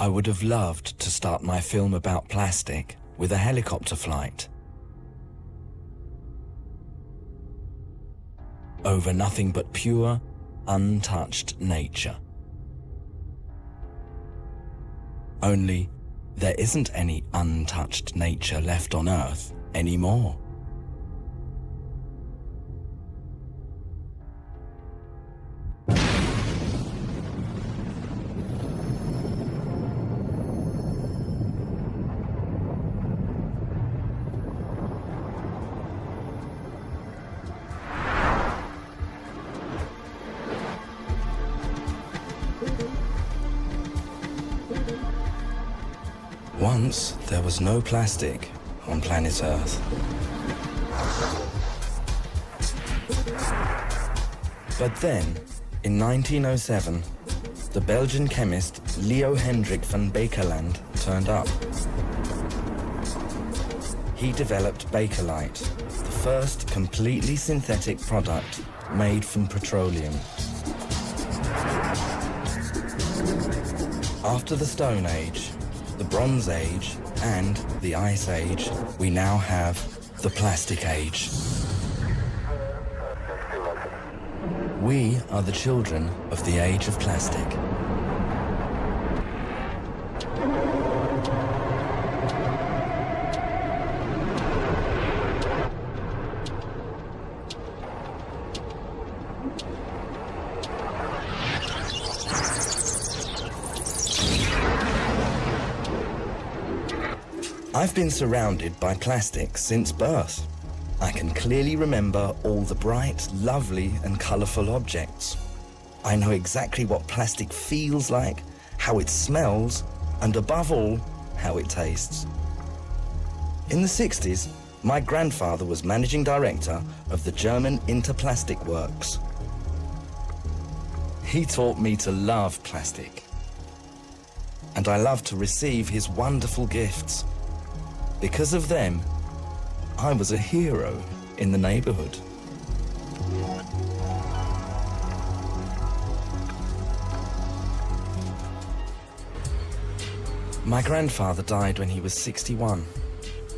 I would have loved to start my film about plastic with a helicopter flight over nothing but pure, untouched nature. Only there isn't any untouched nature left on Earth anymore. Once there was no plastic on planet Earth. But then, in 1907, the Belgian chemist Leo Hendrik van Baekeland turned up. He developed Bakelite, the first completely synthetic product made from petroleum. After the Stone Age, the Bronze Age, and the Ice Age, we now have the Plastic Age. We are the children of the age of plastic. I've been surrounded by plastic since birth. I can clearly remember all the bright, lovely and colourful objects. I know exactly what plastic feels like, how it smells, and above all, how it tastes. In the 60s, my grandfather was managing director of the German Interplastic Works. He taught me to love plastic. And I love to receive his wonderful gifts. Because of them, I was a hero in the neighborhood. My grandfather died when he was 61.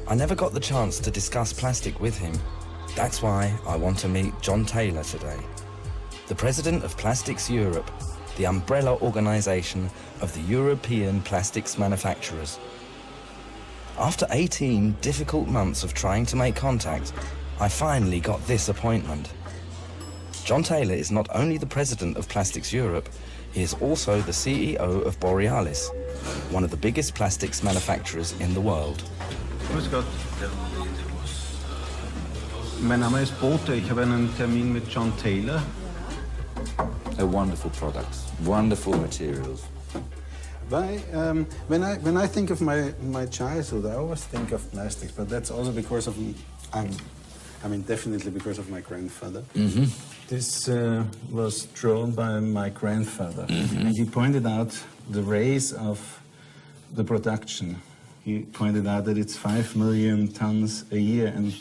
I never got the chance to discuss plastic with him. That's why I want to meet John Taylor today, the president of Plastics Europe, the umbrella organization of the European plastics manufacturers. After 18 difficult months of trying to make contact, I finally got this appointment. John Taylor is not only the president of Plastics Europe, he is also the CEO of Borealis, one of the biggest plastics manufacturers in the world. Grüß Gott. Mein Name ist Bote. Ich habe einen Termin mit John Taylor. They're wonderful products, wonderful materials. When I think of my childhood, I always think of plastics, but that's also because of, definitely because of my grandfather. Mm-hmm. This was drawn by my grandfather, mm-hmm. and he pointed out the race of the production. He pointed out that it's 5 million tons a year, and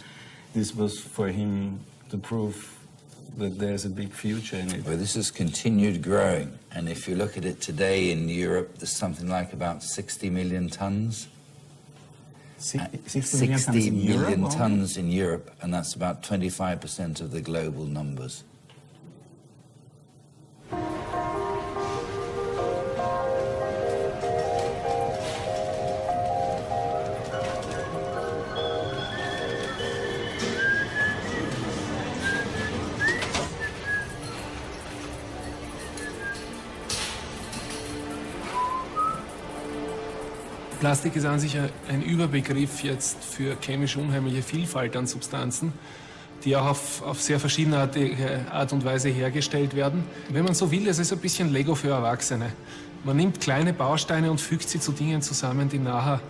this was for him the proof that there's a big future in it. Well, this has continued growing, and if you look at it today in Europe, there's something like about 60 million tons. 60 million tons in Europe, and that's about 25% of the global numbers. Plastik ist an sich ein Überbegriff jetzt für chemisch unheimliche Vielfalt an Substanzen, die auch auf sehr verschiedenartige Art und Weise hergestellt werden. Wenn man so will, es ist ein bisschen Lego für Erwachsene. Man nimmt kleine Bausteine und fügt sie zu Dingen zusammen, die nachher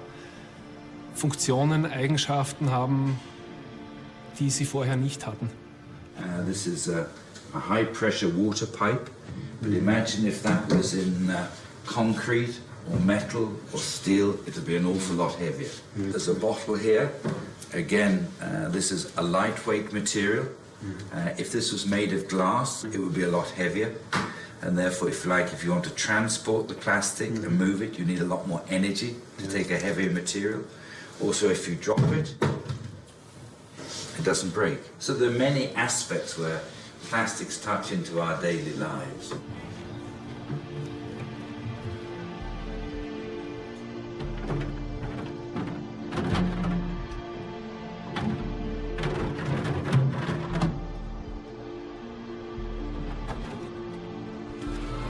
Funktionen, Eigenschaften haben, die sie vorher nicht hatten. This is a high-pressure water pipe, but imagine if that was in concrete or metal or steel, it would be an awful lot heavier. There's a bottle here. Again, this is a lightweight material. If this was made of glass, it would be a lot heavier. And therefore, if you want to transport the plastic and move it, you need a lot more energy to take a heavier material. Also, if you drop it, it doesn't break. So there are many aspects where plastics touch into our daily lives.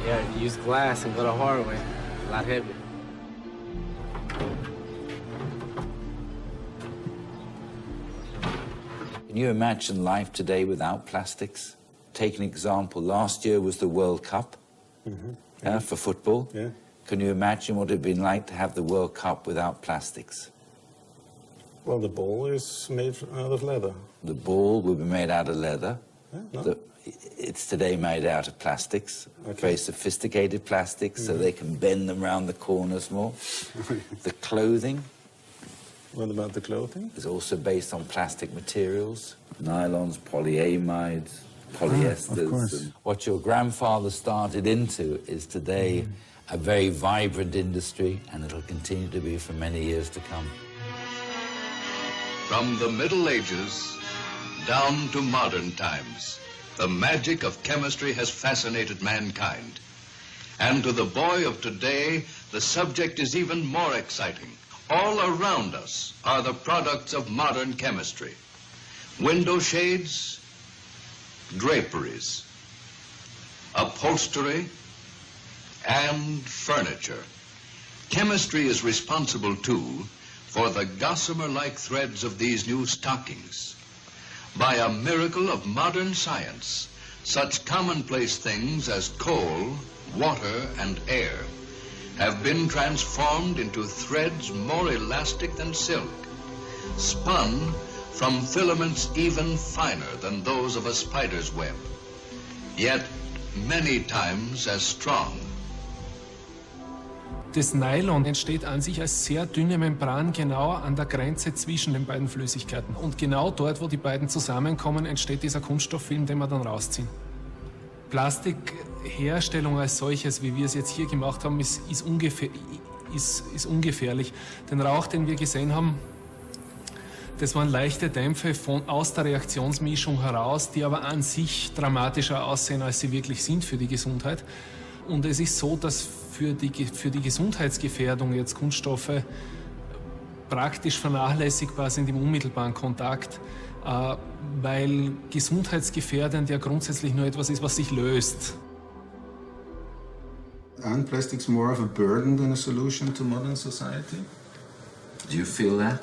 Yeah, you use glass and go the hard way. A lot heavier. Can you imagine life today without plastics? Take an example. Last year was the World Cup for football. Yeah. Can you imagine what it would have been like to have the World Cup without plastics? Well, the ball is made out of leather. The ball will be made out of leather. Yeah, no? It's today made out of plastics, Okay. very sophisticated plastics, so they can bend them around the corners more. The clothing What about the clothing? is also based on plastic materials, nylons, polyamides, polyesters. course. And what your grandfather started into is today a very vibrant industry, and it'll continue to be for many years to come. From the Middle Ages down to modern times, the magic of chemistry has fascinated mankind. And to the boy of today, the subject is even more exciting. All around us are the products of modern chemistry. Window shades, draperies, upholstery, and furniture. Chemistry is responsible, too, for the gossamer-like threads of these new stockings. By a miracle of modern science, such commonplace things as coal, water, and air have been transformed into threads more elastic than silk, spun from filaments even finer than those of a spider's web, yet many times as strong. Das Nylon entsteht an sich als sehr dünne Membran genau an der Grenze zwischen den beiden Flüssigkeiten. Und genau dort, wo die beiden zusammenkommen, entsteht dieser Kunststofffilm, den wir dann rausziehen. Plastikherstellung als solches, wie wir es jetzt hier gemacht haben, ist ungefährlich. Den Rauch, den wir gesehen haben, das waren leichte Dämpfe aus der Reaktionsmischung heraus, die aber an sich dramatischer aussehen, als sie wirklich sind für die Gesundheit. Und es ist so, dass für die Gesundheitsgefährdung jetzt Kunststoffe praktisch vernachlässigbar sind im unmittelbaren Kontakt, weil gesundheitsgefährdend ja grundsätzlich nur etwas ist, was sich löst. Aren't plastics more of a burden than a solution to modern society? Do you feel that?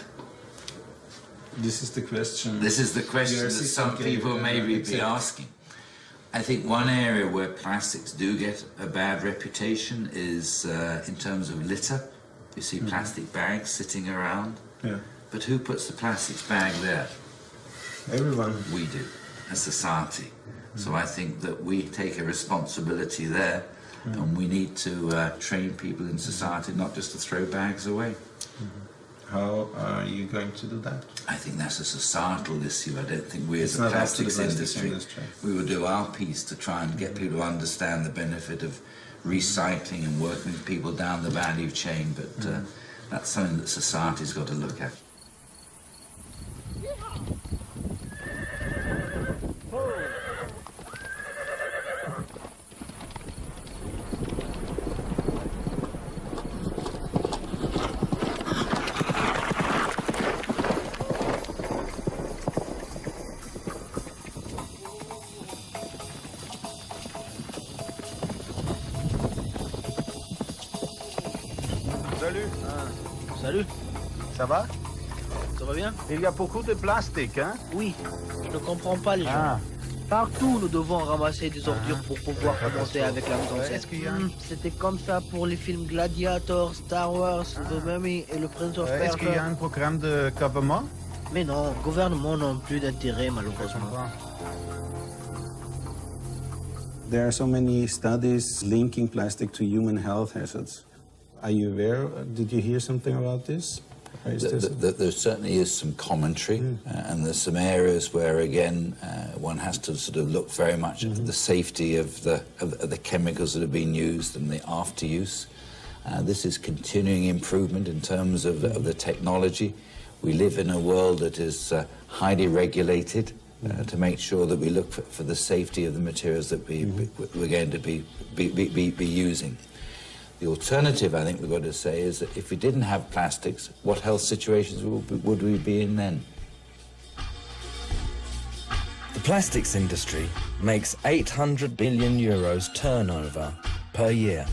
This is the question. This is the question Your that some assistant people gave, may be exactly. asking. I think one area where plastics do get a bad reputation is in terms of litter. You see plastic bags sitting around. Yeah. But who puts the plastic bag there? Everyone. We do, as society. So I think that we take a responsibility there, and we need to train people in society not just to throw bags away. How are you going to do that? I think that's a societal issue. I don't think we It's as a not up to the plastics plastics industry, industry. we will do our piece to try and get people to understand the benefit of recycling and working with people down the value chain, but that's something that society's got to look at. Salut. Salut, Ça va? ça va bien? Il y a beaucoup de plastique, hein? Oui, je ne comprends pas les gens. Ah. Partout, nous devons ramasser des ordures pour pouvoir commencer avec la mise en scène. Est-ce qu'il y a un- C'était comme ça pour les films Gladiator, Star Wars, The Mummy et le Prince of Est-ce qu'il y a Persia. un programme de gouvernement? Mais non, gouvernement n'ont plus d'intérêt malheureusement. There are so many studies linking plastic to human health hazards. Are you aware? Did you hear something about this? There certainly is some commentary, and there's some areas where, again, one has to sort of look very much at the safety of the chemicals that have been used and the after use. This is continuing improvement in terms of the technology. We live in a world that is highly regulated to make sure that we look for the safety of the materials that we're going to be using. The alternative, I think we've got to say, is that if we didn't have plastics, what health situations would we be in then? The plastics industry makes 800 billion euros turnover per year.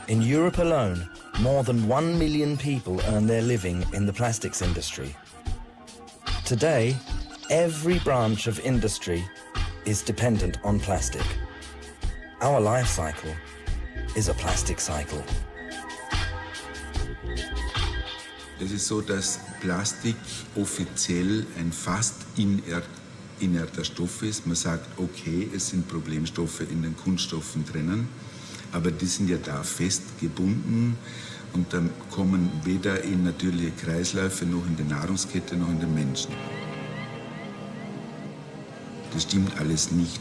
In Europe alone, more than 1 million people earn their living in the plastics industry. Today, every branch of industry is dependent on plastic. Our life cycle is a plastic cycle. Es ist so, dass Plastik offiziell ein fast inerter Stoff ist. Man sagt, okay, es sind Problemstoffe in den Kunststoffen drinnen, aber die sind ja da fest gebunden und dann kommen weder in natürliche Kreisläufe noch in die Nahrungskette noch in den Menschen. Das stimmt alles nicht.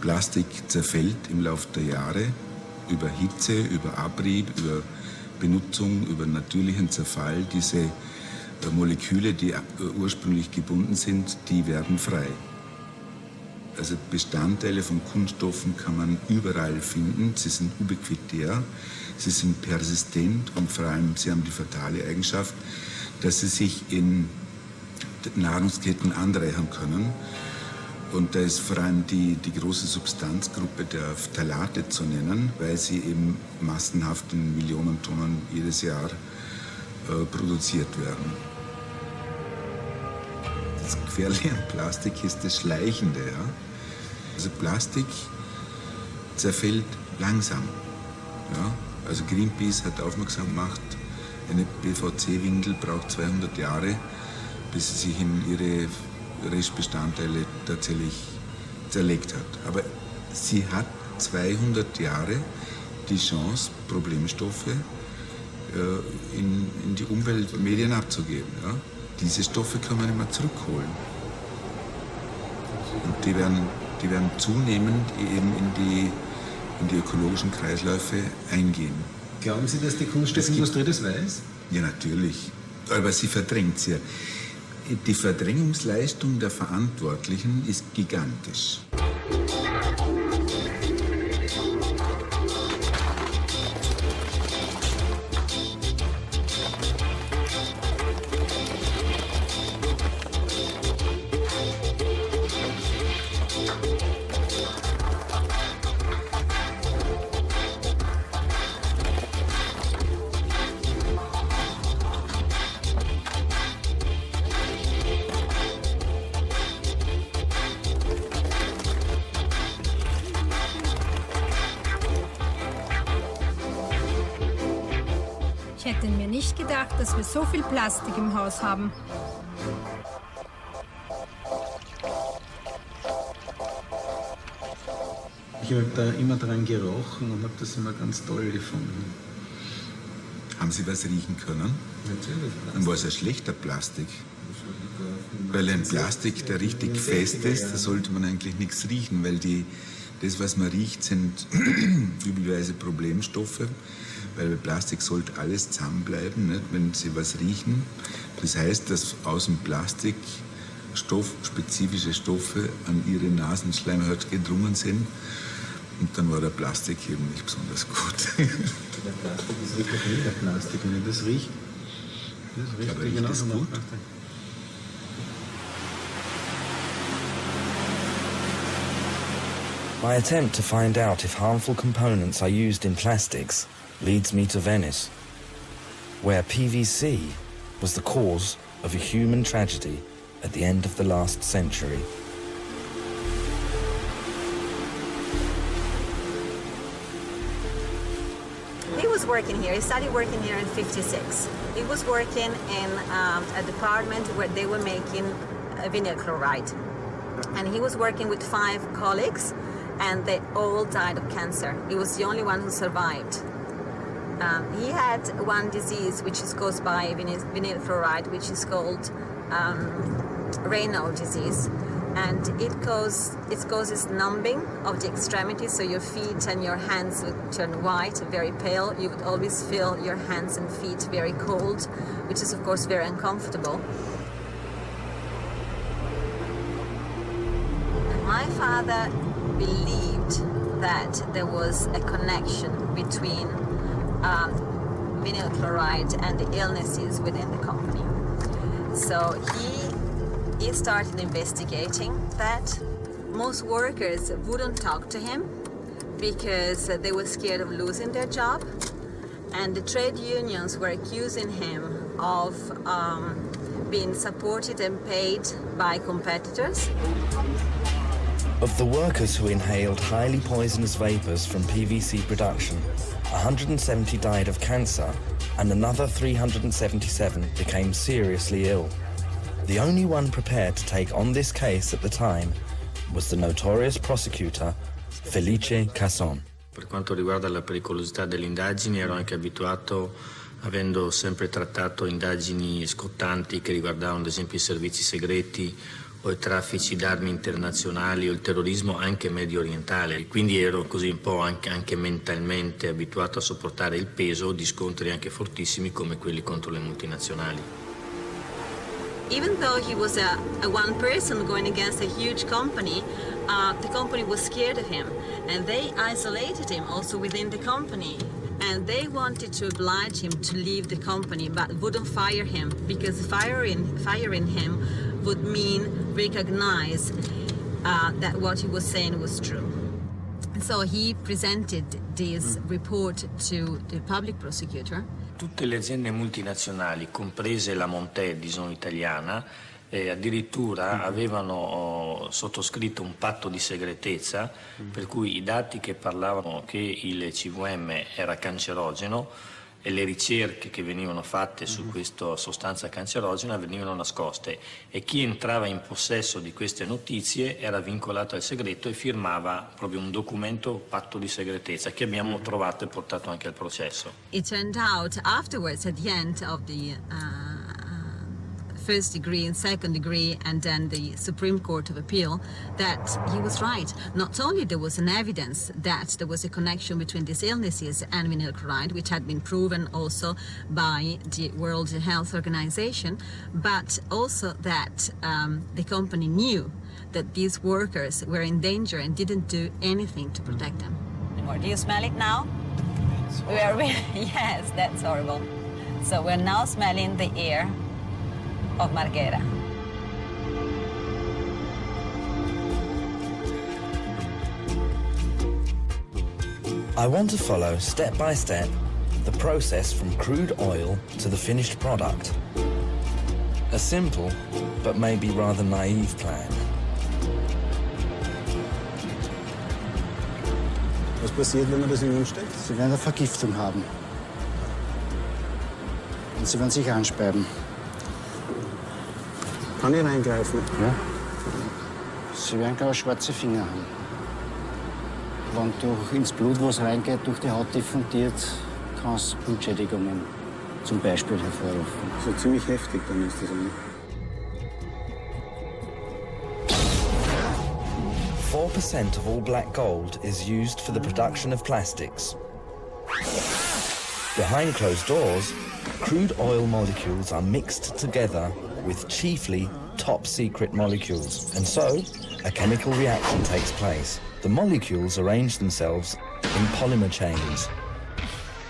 Plastik zerfällt im Laufe der Jahre über Hitze, über Abrieb, über Benutzung, über natürlichen Zerfall. Diese Moleküle, die ursprünglich gebunden sind, die werden frei. Also Bestandteile von Kunststoffen kann man überall finden. Sie sind ubiquitär, sie sind persistent und vor allem sie haben die fatale Eigenschaft, dass sie sich in Nahrungsketten anreichern können. Und da ist vor allem die große Substanzgruppe der Phthalate zu nennen, weil sie eben massenhaft in Millionen Tonnen jedes Jahr produziert werden. Das Gefährliche an Plastik ist das Schleichende. Ja? Also Plastik zerfällt langsam. Ja? Also Greenpeace hat aufmerksam gemacht, eine PVC-Windel braucht 200 Jahre, bis sie sich in ihre Restbestandteile tatsächlich zerlegt hat. Aber sie hat 200 Jahre die Chance, Problemstoffe in die Umweltmedien abzugeben. Ja? Diese Stoffe kann man nicht mehr zurückholen. Und die werden zunehmend eben in die ökologischen Kreisläufe eingehen. Glauben Sie, dass die Kunststoffindustrie das weiß? Ja, natürlich. Aber sie verdrängt es ja. Die Verdrängungsleistung der Verantwortlichen ist gigantisch. Ich hätte mir nicht gedacht, dass wir so viel Plastik im Haus haben. Ich habe da immer dran gerochen und habe das immer ganz toll gefunden. Haben Sie was riechen können? Natürlich. Und war es ein schlechter Plastik? Weil ein Plastik, der richtig fest ist, da sollte man eigentlich nichts riechen, weil das, was man riecht, sind üblicherweise Problemstoffe, weil bei Plastik sollte alles zusammenbleiben, nicht? Wenn Sie was riechen. Das heißt, dass aus dem Plastik spezifische Stoffe an Ihre Nasenschleimhaut gedrungen sind und dann war der Plastik eben nicht besonders gut. Der Plastik ist wirklich jeder Plastik, wenn ich das rieche. Das riecht aber riecht genauso das gut? My attempt to find out if harmful components are used in plastics leads me to Venice, where PVC was the cause of a human tragedy at the end of the last century. He was working here. He started working here in '56. He was working in a department where they were making vinyl chloride. And he was working with 5 colleagues, and they all died of cancer. He was the only one who survived. He had one disease which is caused by vinyl chloride, which is called Raynaud disease, and it causes numbing of the extremities, so your feet and your hands would turn white, very pale. You would always feel your hands and feet very cold, which is of course very uncomfortable. My father believed that there was a connection between vinyl chloride and the illnesses within the company. So he started investigating that. Most workers wouldn't talk to him because they were scared of losing their job, and the trade unions were accusing him of being supported and paid by competitors. Of the workers who inhaled highly poisonous vapors from PVC production, 170 died of cancer and another 377 became seriously ill. The only one prepared to take on this case at the time was the notorious prosecutor Felice Casson. Per quanto riguarda la pericolosità delle indagini, ero anche abituato, avendo sempre trattato indagini scottanti che riguardavano ad esempio i servizi segreti o i traffici d'armi internazionali o il terrorismo anche medio orientale. Quindi ero così un po' anche mentalmente abituato a sopportare il peso di scontri anche fortissimi come quelli contro le multinazionali. Even though he was a one person going against a huge company, the company was scared of him, and they isolated him also within the company. And they wanted to oblige him to leave the company, but wouldn't fire him, because firing him would mean recognize that what he was saying was true. So he presented this report to the public prosecutor. Tutte le aziende multinazionali, comprese la Montedison italiana, addirittura avevano sottoscritto un patto di segretezza per cui i dati che parlavano che il CVM era cancerogeno e le ricerche che venivano fatte su questa sostanza cancerogena venivano nascoste, e chi entrava in possesso di queste notizie era vincolato al segreto e firmava proprio un documento patto di segretezza che abbiamo trovato e portato anche al processo. It turned out afterwards, at the end of the first degree and second degree and then the Supreme Court of Appeal, that he was right. Not only there was an evidence that there was a connection between these illnesses and vinyl chloride, which had been proven also by the World Health Organization, but also that the company knew that these workers were in danger and didn't do anything to protect them. Do you smell it now? Yes, that's horrible. So we're now smelling the air of Marghera. I want to follow step by step the process from crude oil to the finished product. A simple, but maybe rather naive plan. Was passiert, wenn man das in den Mund steckt? Sie werden eine Vergiftung haben. Und sie werden sich anspeiben. Kann ich reingreifen? Ja. Sie werden, glaube ich, schwarze Finger haben. Wenn ins Blut was reingeht, durch die Haut diffundiert, kann es Blutschädigungen zum Beispiel hervorrufen. So ziemlich heftig, dann ist das eigentlich. 4% of all black gold is used for the production of plastics. Behind closed doors, crude oil molecules are mixed together with chiefly top-secret molecules, and so a chemical reaction takes place. The molecules arrange themselves in polymer chains.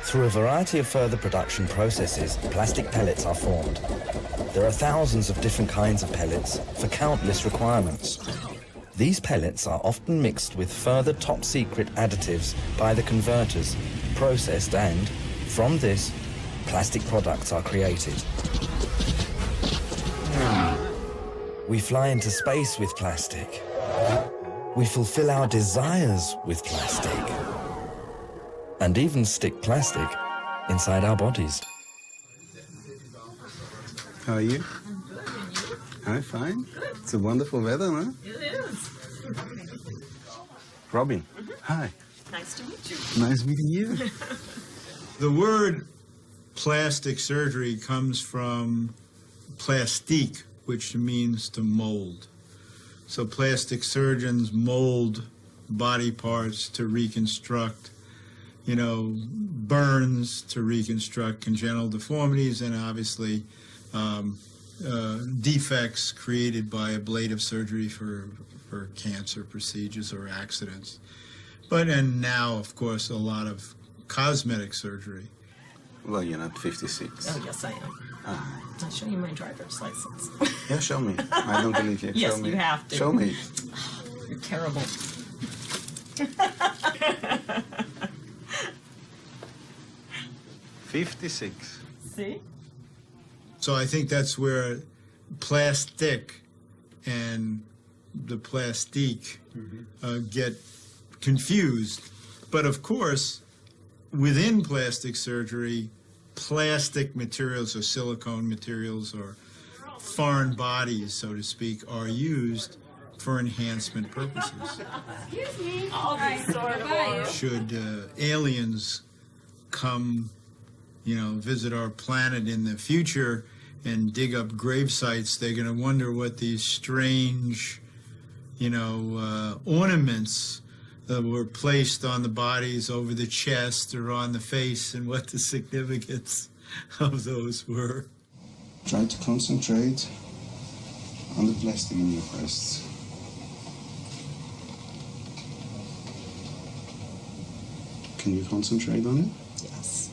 Through a variety of further production processes, plastic pellets are formed. There are thousands of different kinds of pellets for countless requirements. These pellets are often mixed with further top-secret additives by the converters, processed, and from this, plastic products are created. We fly into space with plastic. We fulfill our desires with plastic. And even stick plastic inside our bodies. How are you? Hi, fine. It's a wonderful weather, no? It is. Robin, hi. Nice to meet you. Nice meeting you. The word plastic surgery comes from plastique, which means to mold. So plastic surgeons mold body parts to reconstruct, burns to reconstruct congenital deformities, and obviously defects created by ablative surgery for cancer procedures or accidents. And now, of course, a lot of cosmetic surgery. Well, you're not 56. Oh, yes, I am. I'll show you my driver's license. Yeah, show me. I don't believe you. Yes, show me. you have to. Show me. You're terrible. 56. See? So I think that's where plastic and the plastique get confused. But of course, within plastic surgery, plastic materials or silicone materials or foreign bodies, so to speak, are used for enhancement purposes. Excuse me. All right, sort of. Should aliens come, visit our planet in the future and dig up grave sites, they're going to wonder what these strange, ornaments that were placed on the bodies over the chest or on the face and what the significance of those were. Try to concentrate on the plastic in your breasts. Can you concentrate on it? Yes.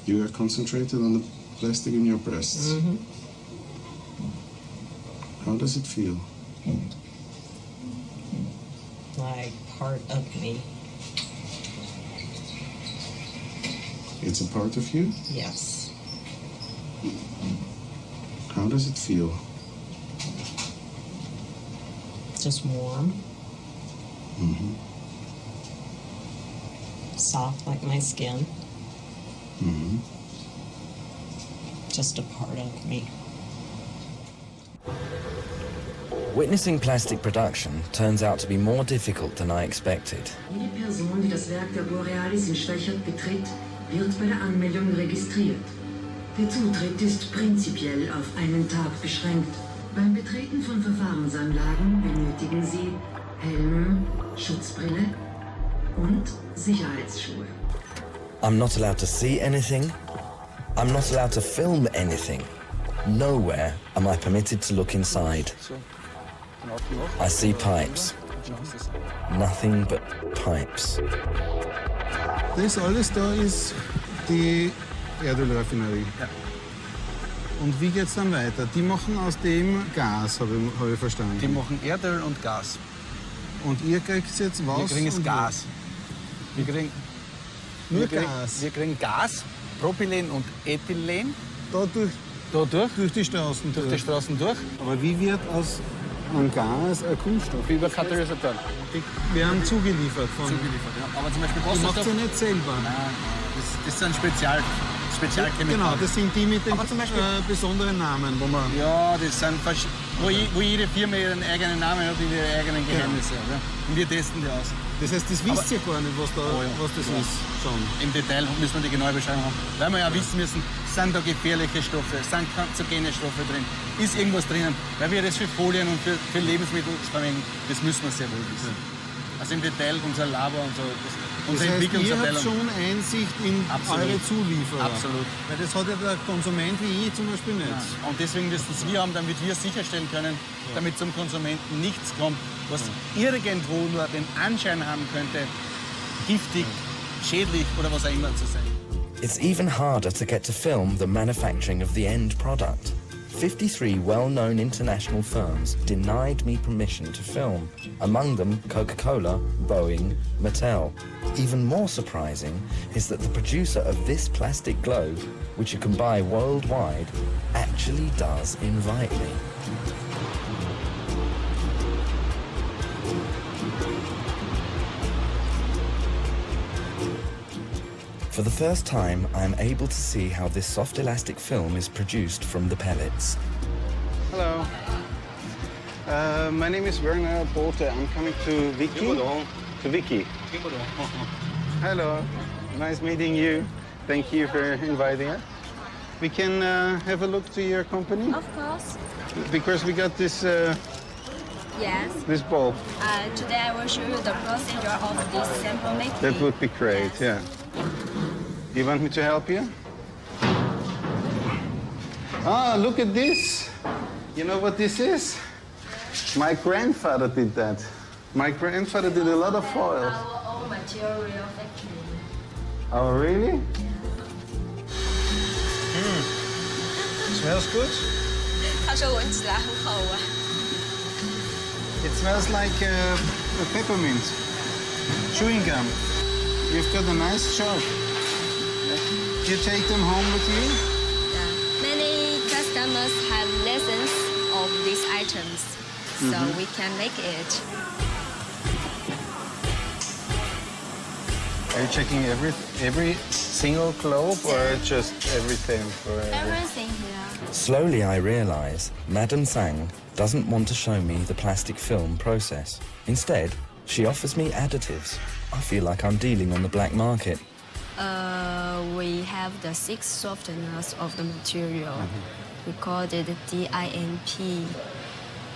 You are concentrated on the plastic in your breasts. Mm-hmm. How does it feel? Like part of me. It's a part of you? Yes. How does it feel? Just warm. Mm-hmm. Soft like my skin. Mm-hmm. Just a part of me. Witnessing plastic production turns out to be more difficult than I expected. Jede Person, die das Werk der Borealis in Schwächert betritt, wird bei der Anmeldung registriert. Der Zutritt ist prinzipiell auf einen Tag beschränkt. Beim Betreten von Verfahrensanlagen benötigen Sie Helm, Schutzbrille und Sicherheitsschuhe. I'm not allowed to see anything. I'm not allowed to film anything. Nowhere am I permitted to look inside. I see pipes. Nothing but pipes. Das alles da ist die Erdölraffinerie. Ja. Und wie geht's dann weiter? Die machen aus dem Gas, habe ich verstanden. Die machen Erdöl und Gas. Und ihr kriegt jetzt was? Wir kriegen jetzt Gas. Wir kriegen nur Gas. Wir kriegen Gas, Propylen und Ethylen. Dadurch? Durch die Straßen durch. Durch die Straßen durch. Aber wie wird aus einem Gas ein Kunststoff? Über Katalysatoren. Die werden zugeliefert von... Zugeliefert, ja. Aber zum Beispiel Die Wasserstoff... macht ihr nicht selber? Nein, das sind Spezialchemikalien. Genau, das sind die mit den Beispiel, besonderen Namen, wo man... Ja, das sind wo jede Firma ihren eigenen Namen hat und ihre eigenen Geheimnisse. Genau. Ja. Und wir testen die aus. Das heißt, das wisst ihr gar nicht, was das ist schon. Im Detail müssen wir die genaue Beschreibung haben. Weil wir ja wissen müssen, sind da gefährliche Stoffe, sind kanzerogene Stoffe drin, ist irgendwas drinnen. Weil wir das für Folien und für Lebensmittel verwenden, das müssen wir sehr wohl wissen. Also im Detail unser Labor und so. Unsere Entwicklungsabteilung. Ihr habt schon Einsicht in eure Zulieferer. Absolut. Weil das hat ja der Konsument wie ich zum Beispiel nicht. Ja. Und deswegen müssen es wir haben, damit wir sicherstellen können, damit zum Konsumenten nichts kommt, was irgendwo nur den Anschein haben könnte, giftig, schädlich oder was auch immer zu sein. It's even harder to get to film the manufacturing of the end product. 53 well-known international firms denied me permission to film, among them Coca-Cola, Boeing, Mattel. Even more surprising is that the producer of this plastic globe, which you can buy worldwide, actually does invite me. For the first time, I am able to see how this soft elastic film is produced from the pellets. Hello. My name is Werner Bote. I'm coming to Vicky. To Vicky. Hello. Nice meeting you. Thank you for inviting us. We can have a look to your company? Of course. Because we got this Yes. this bulb. Today I will show you the procedure of this sample making. That would be great, yeah. You want me to help you? Ah, look at this. You know what this is? My grandfather did that. My grandfather did a lot of foils. Our own material factory. Oh, really? Smells good? 他说闻起来很好闻。 It smells like a peppermint. Chewing gum. You've got a nice job. You take them home with you? Many customers have lessons of these items, so Mhm. we can make it. Are you checking every single globe or just everything for Everything here. Slowly I realize Madame Sang doesn't want to show me the plastic film process. Instead, she offers me additives. I feel like I'm dealing on the black market. We have the 6 softeners of the material. We call it DINP,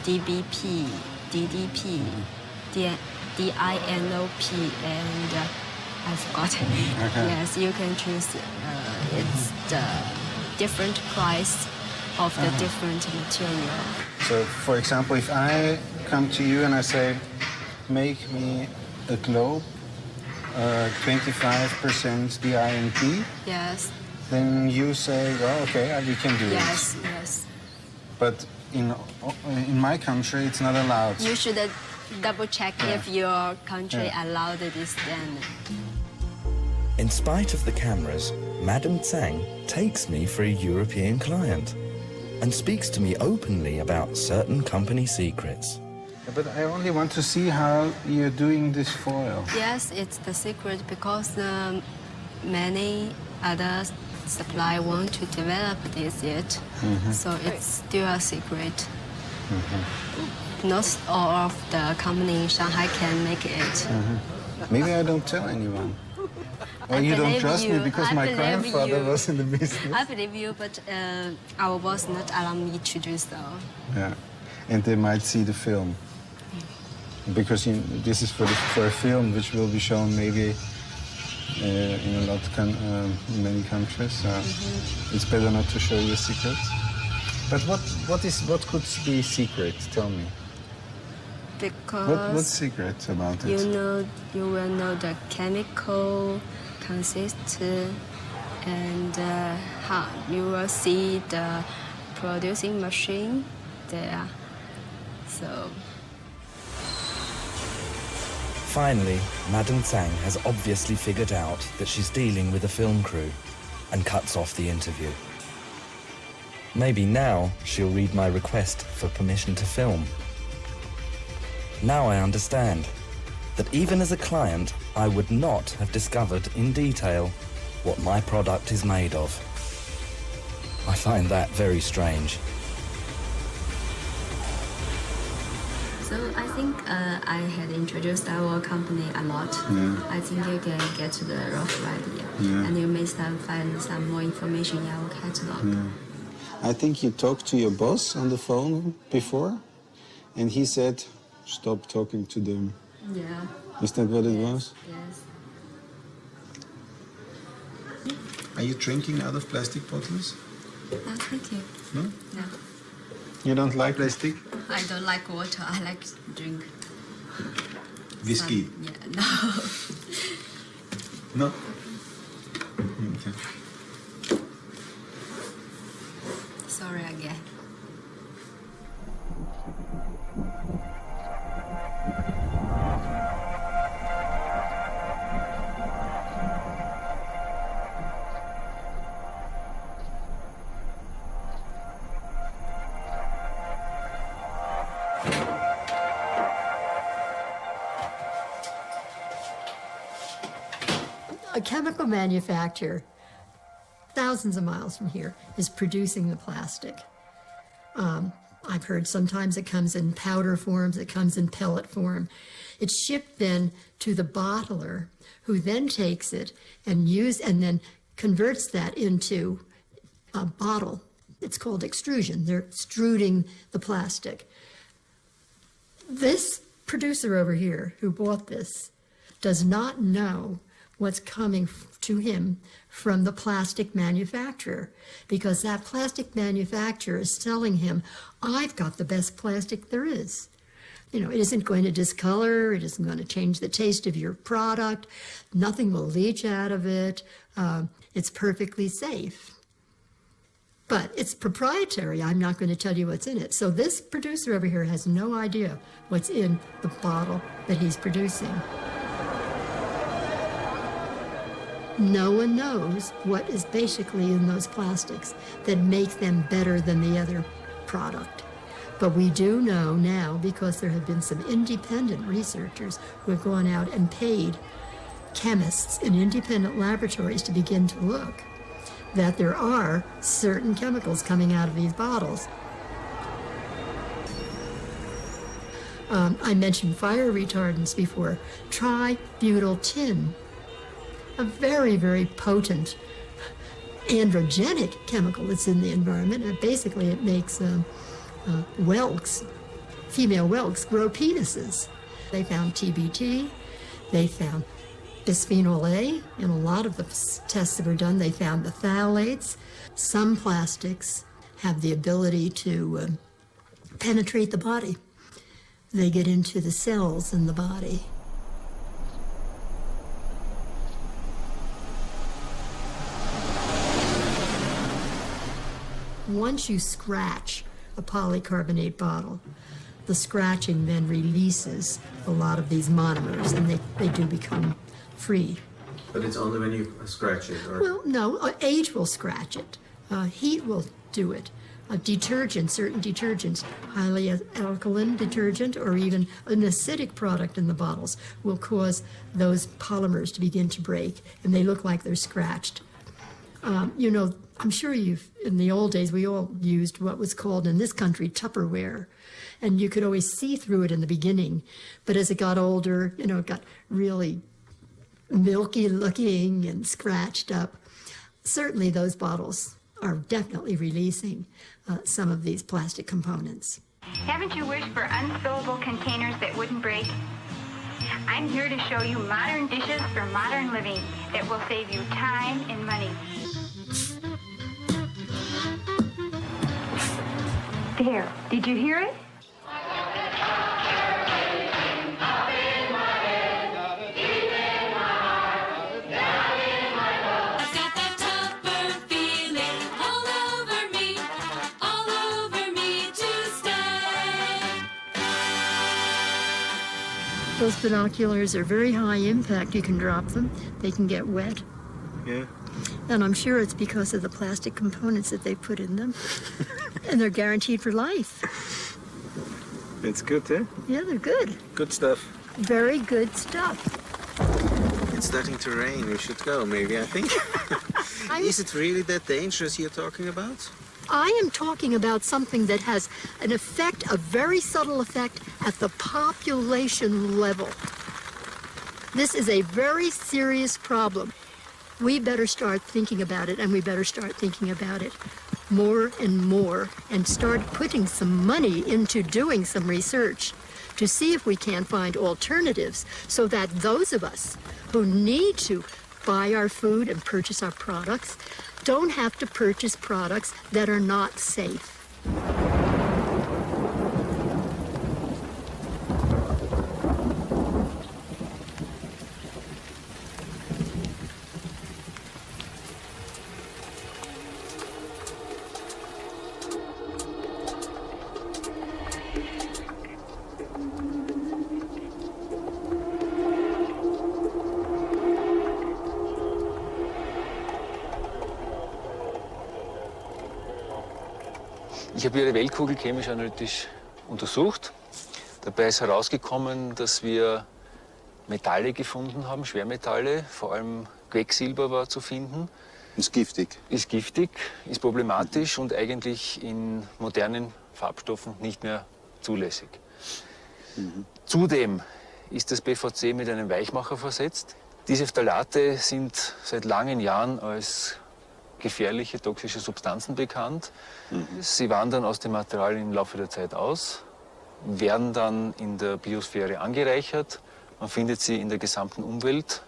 DBP, DDP, DINOP, and I forgot. Yes, you can choose. It's the different price of the different material. So, for example, if I come to you and I say, make me a globe, 25% DINP, Yes, then you say, well, okay, we can do yes, it. yes. But in my country, it's not allowed. You should double check if your country allowed this then. In spite of the cameras, Madame Tsang takes me for a European client and speaks to me openly about certain company secrets. But I only want to see how you're doing this foil. Yes, it's the secret because many other supply want to develop this yet, so it's still a secret. Not all of the company in Shanghai can make it. Maybe I don't tell anyone. Or you don't trust me because my grandfather was in the business. I believe you, but our boss not allow me to do so. Yeah, and they might see the film. Because this is for a film which will be shown maybe in a lot many countries. So it's better not to show you secrets. But what could be secret? Tell me. Because what's secret about it? You will know the chemical consist and how you will see the producing machine there. So. Finally, Madame Tsang has obviously figured out that she's dealing with a film crew and cuts off the interview. Maybe now she'll read my request for permission to film. Now I understand that even as a client, I would not have discovered in detail what my product is made of. I find that very strange. So I think I had introduced our company a lot. Yeah. I think you can get the rough idea. Yeah. And you may find some more information in our catalog. Yeah. I think you talked to your boss on the phone before, and he said, stop talking to them. Yeah. Is that what it was? Yes. Are you drinking out of plastic bottles? No, thank you. No? No. You don't like plastic? I don't like water. I like to drink. Whiskey? No. No? Okay. Sorry again. A chemical manufacturer, thousands of miles from here, is producing the plastic. I've heard sometimes it comes in powder forms, it comes in pellet form. It's shipped then to the bottler, who then takes it and then converts that into a bottle. It's called extrusion. They're extruding the plastic. This producer over here who bought this does not know what's coming to him from the plastic manufacturer, because that plastic manufacturer is telling him, I've got the best plastic there is. You know, it isn't going to discolor, it isn't going to change the taste of your product, nothing will leach out of it, it's perfectly safe. But it's proprietary, I'm not going to tell you what's in it. So this producer over here has no idea what's in the bottle that he's producing. No one knows what is basically in those plastics that make them better than the other product. But we do know now, because there have been some independent researchers who have gone out and paid chemists in independent laboratories to begin to look, that there are certain chemicals coming out of these bottles. I mentioned fire retardants before. Tributyl tin, a very, very potent androgenic chemical that's in the environment. And basically, it makes whelks, female whelks, grow penises. They found TBT, they found bisphenol A. In a lot of the tests that were done, they found the phthalates. Some plastics have the ability to penetrate the body. They get into the cells in the body. Once you scratch a polycarbonate bottle, the scratching then releases a lot of these monomers, and they do become free. But it's only when you scratch it? Or... Well, no, age will scratch it. Heat will do it. Detergent, certain detergents, highly alkaline detergent or even an acidic product in the bottles will cause those polymers to begin to break, and they look like they're scratched. You know, I'm sure in the old days, we all used what was called in this country Tupperware, and you could always see through it in the beginning. But as it got older, you know, it got really milky looking and scratched up. Certainly those bottles are definitely releasing some of these plastic components. Haven't you wished for unfillable containers that wouldn't break? I'm here to show you modern dishes for modern living that will save you time and money. There, did you hear it? Those binoculars are very high impact. You can drop them, they can get wet. Yeah. And I'm sure it's because of the plastic components that they put in them. And they're guaranteed for life. It's good, eh? Yeah, they're good. Good stuff. Very good stuff. It's starting to rain. We should go, maybe, I think. Is it really that dangerous you're talking about? I am talking about something that has an effect, a very subtle effect, at the population level. This is a very serious problem. We better start thinking about it, and we better start thinking about it more and more, and start putting some money into doing some research to see if we can find alternatives so that those of us who need to buy our food and purchase our products don't have to purchase products that are not safe. Ich habe Ihre Weltkugel chemisch-analytisch untersucht. Dabei ist herausgekommen, dass wir Metalle gefunden haben, Schwermetalle, vor allem Quecksilber war zu finden, Ist giftig. Ist giftig, ist problematisch und eigentlich in modernen Farbstoffen nicht mehr zulässig. Zudem ist das PVC mit einem Weichmacher versetzt. Diese Phthalate sind seit langen Jahren als gefährliche toxische Substanzen bekannt. Sie wandern aus dem Material im Laufe der Zeit aus, werden dann in der Biosphäre angereichert. Man findet sie in der gesamten Umwelt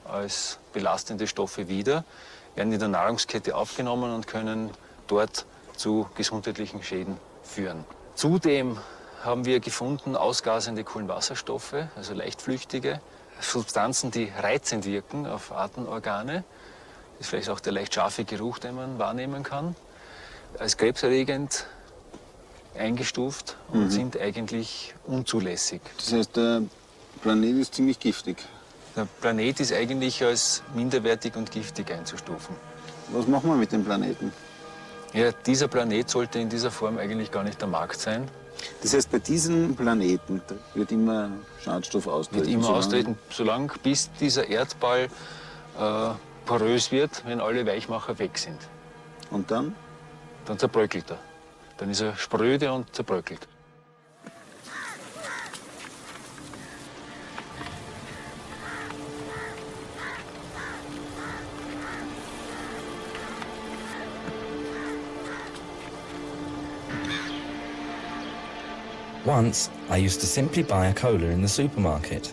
als belastende Stoffe wieder, werden in der Nahrungskette aufgenommen und können dort zu gesundheitlichen Schäden führen. Zudem haben wir gefunden ausgasende Kohlenwasserstoffe, also leichtflüchtige Substanzen, die reizend wirken auf Atemorgane. Das ist vielleicht auch der leicht scharfe Geruch, den man wahrnehmen kann. Als krebserregend eingestuft und sind eigentlich unzulässig. Das heißt, der Planet ist ziemlich giftig. Der Planet ist eigentlich als minderwertig und giftig einzustufen. Was machen wir mit dem Planeten? Ja, dieser Planet sollte in dieser Form eigentlich gar nicht am Markt sein. Das heißt, bei diesem Planeten wird immer Schadstoff austreten? Wird immer austreten, solange bis dieser Erdball porös wird, wenn alle Weichmacher weg sind. Und dann? Dann zerbröckelt er. Dann ist er spröde und zerbröckelt. Once, I used to simply buy a cola in the supermarket.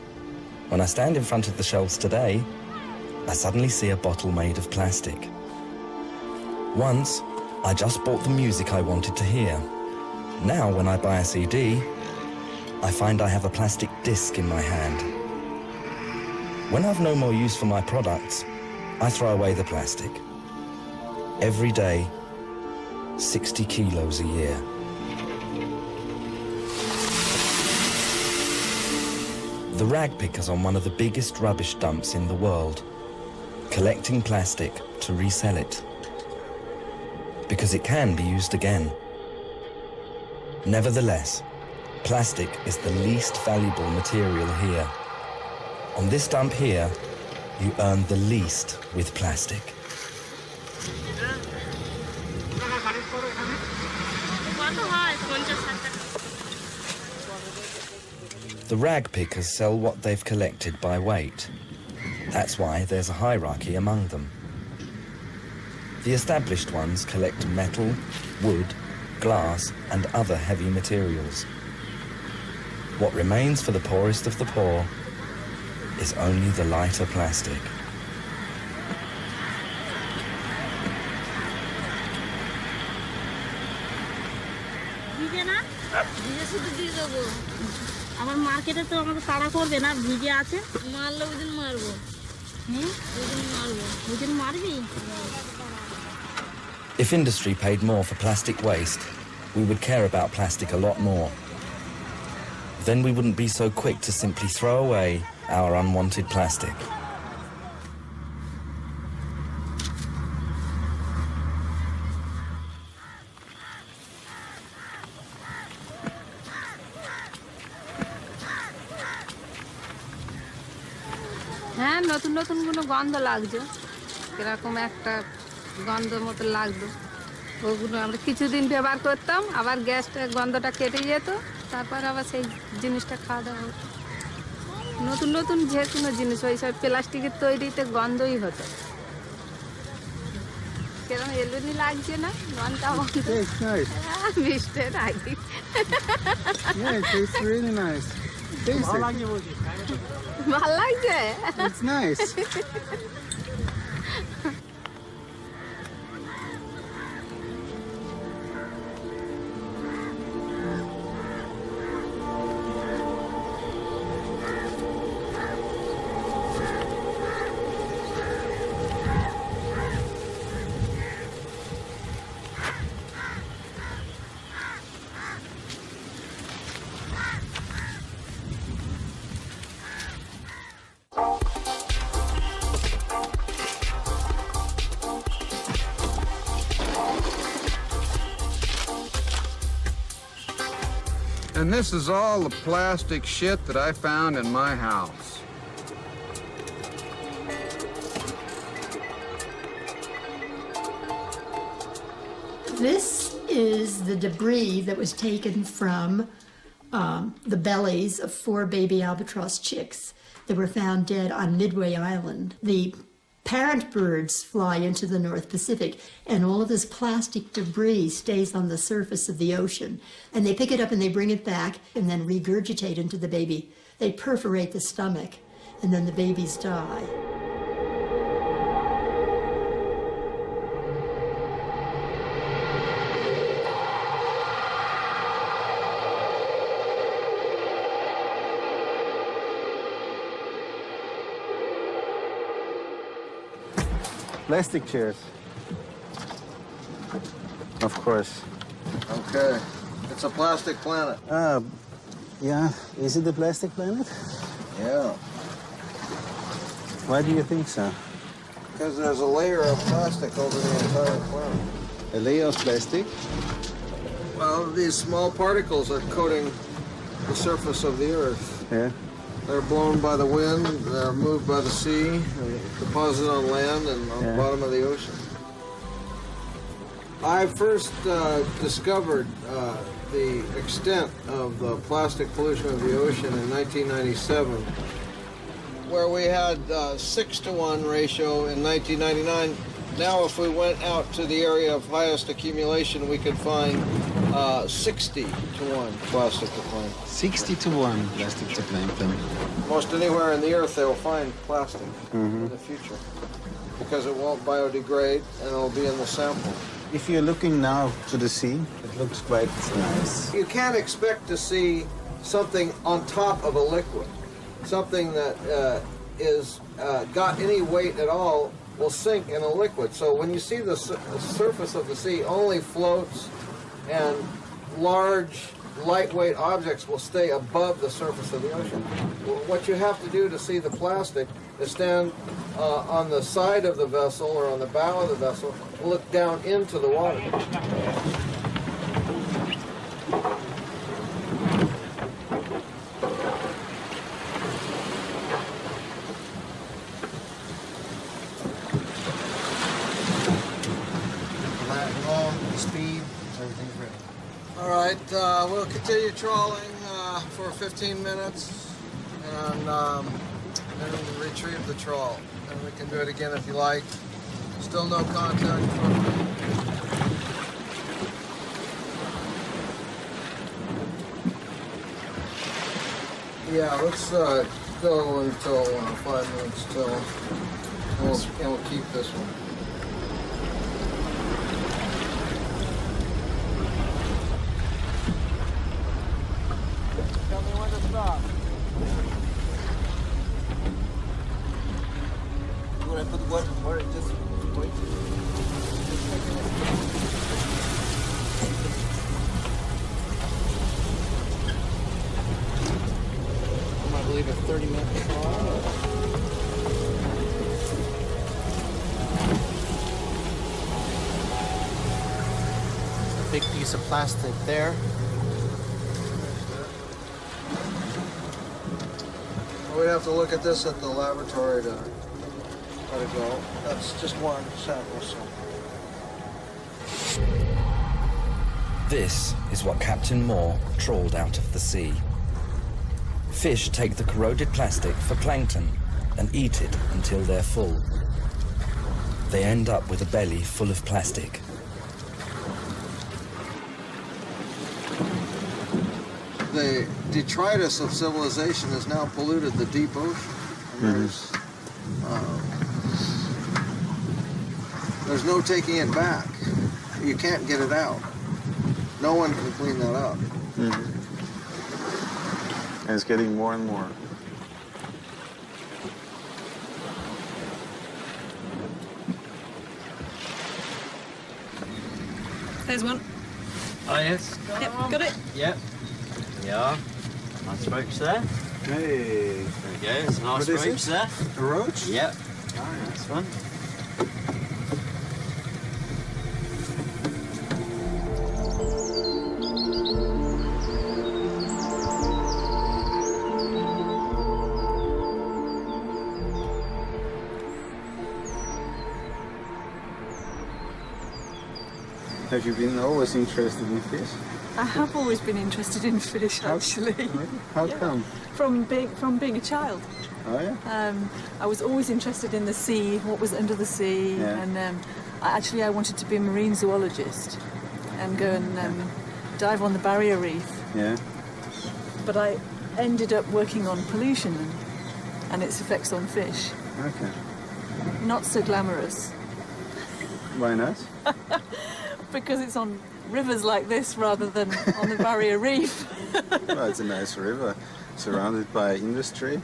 When I stand in front of the shelves today, I suddenly see a bottle made of plastic. Once, I just bought the music I wanted to hear. Now, when I buy a CD, I find I have a plastic disc in my hand. When I've no more use for my products, I throw away the plastic. Every day, 60 kilos a year. The rag picker's on one of the biggest rubbish dumps in the world, collecting plastic to resell it. Because it can be used again. Nevertheless, plastic is the least valuable material here. On this dump here, you earn the least with plastic. The rag pickers sell what they've collected by weight. That's why there's a hierarchy among them. The established ones collect metal, wood, glass, and other heavy materials. What remains for the poorest of the poor is only the lighter plastic. আমার মার্কেটে তো আমাকে তাড়া করবে না ভিজে আছে মারলে ওইদিন মারবো ওইদিন মারবি If industry paid more for plastic waste, we would care about plastic a lot more. Then we wouldn't be so quick to simply throw away our unwanted plastic. হ্যাঁ নতুন নতুন কোনো গন্ধ লাগছে এরকম একটা গন্ধ মতো লাগতো ওগুলো আমরা কিছুদিন ব্যবহার করতাম আবার গ্যাসটা গন্ধটা কেটে যেত তারপর আবার সেই জিনিসটা খাওয়া দাওয়া হতো নতুন নতুন যে কোনো জিনিস ওই সব প্লাস্টিকের তৈরিতে গন্ধই হতো কেরম এলুনি লাগছে না গন্ধটা মিষ্টের আগে ভাল লাগছে It's nice. And this is all the plastic shit that I found in my house. This is the debris that was taken from the bellies of 4 baby albatross chicks that were found dead on Midway Island. The parent birds fly into the North Pacific, and all of this plastic debris stays on the surface of the ocean. And they pick it up and they bring it back and then regurgitate into the baby. They perforate the stomach, and then the babies die. Plastic chairs. Of course. Okay. It's a plastic planet. Yeah. Is it a plastic planet? Yeah. Why do you think so? Because there's a layer of plastic over the entire planet. A layer of plastic? Well, these small particles are coating the surface of the Earth. Yeah. They're blown by the wind, they're moved by the sea, they're deposited on land and on the bottom of the ocean. I first discovered the extent of the plastic pollution of the ocean in 1997, where we had 6-to-1 ratio in 1999. Now, if we went out to the area of highest accumulation, we could find 60-to-1 plastic to plankton. 60-to-1 plastic to plankton. Most anywhere in the earth, they will find plastic in the future because it won't biodegrade and it'll be in the sample. If you're looking now to the sea, it looks quite nice. You can't expect to see something on top of a liquid, something that is got any weight at all will sink in a liquid. So when you see the surface of the sea only floats and large, lightweight objects will stay above the surface of the ocean. What you have to do to see the plastic is stand on the side of the vessel or on the bow of the vessel and look down into the water. Speed, everything's ready. All right, we'll continue trawling for 15 minutes and then retrieve the trawl. And we can do it again if you like. Still no contact from... Yeah, let's go until 5 minutes till. And we'll keep this one. Tell me when to stop. You want to put what? Or just wait? I might leave it 30 minutes long. Big piece of plastic there. We'd have to look at this at the laboratory to let it go. That's just one sample. So. This is what Captain Moore trawled out of the sea. Fish take the corroded plastic for plankton and eat it until they're full. They end up with a belly full of plastic. The detritus of civilization has now polluted the deep ocean. There's no taking it back. You can't get it out. No one can clean that up. And it's getting more and more. There's one. Oh, yes. Yep, got it. Yep. Yeah. Nice roach there. Hey. There we go. There's a nice What is roach it? there. A roach? Yep. Nice one. Have you been always interested in fish? I have always been interested in fish, actually. How come? From being a child. Oh yeah. I was always interested in the sea, what was under the sea, Yeah. and I wanted to be a marine zoologist and go and dive on the barrier reef. Yeah. But I ended up working on pollution and its effects on fish. Okay. Not so glamorous. Why not? Because it's on rivers like this rather than on the barrier reef. Well, it's a nice river, surrounded by industry.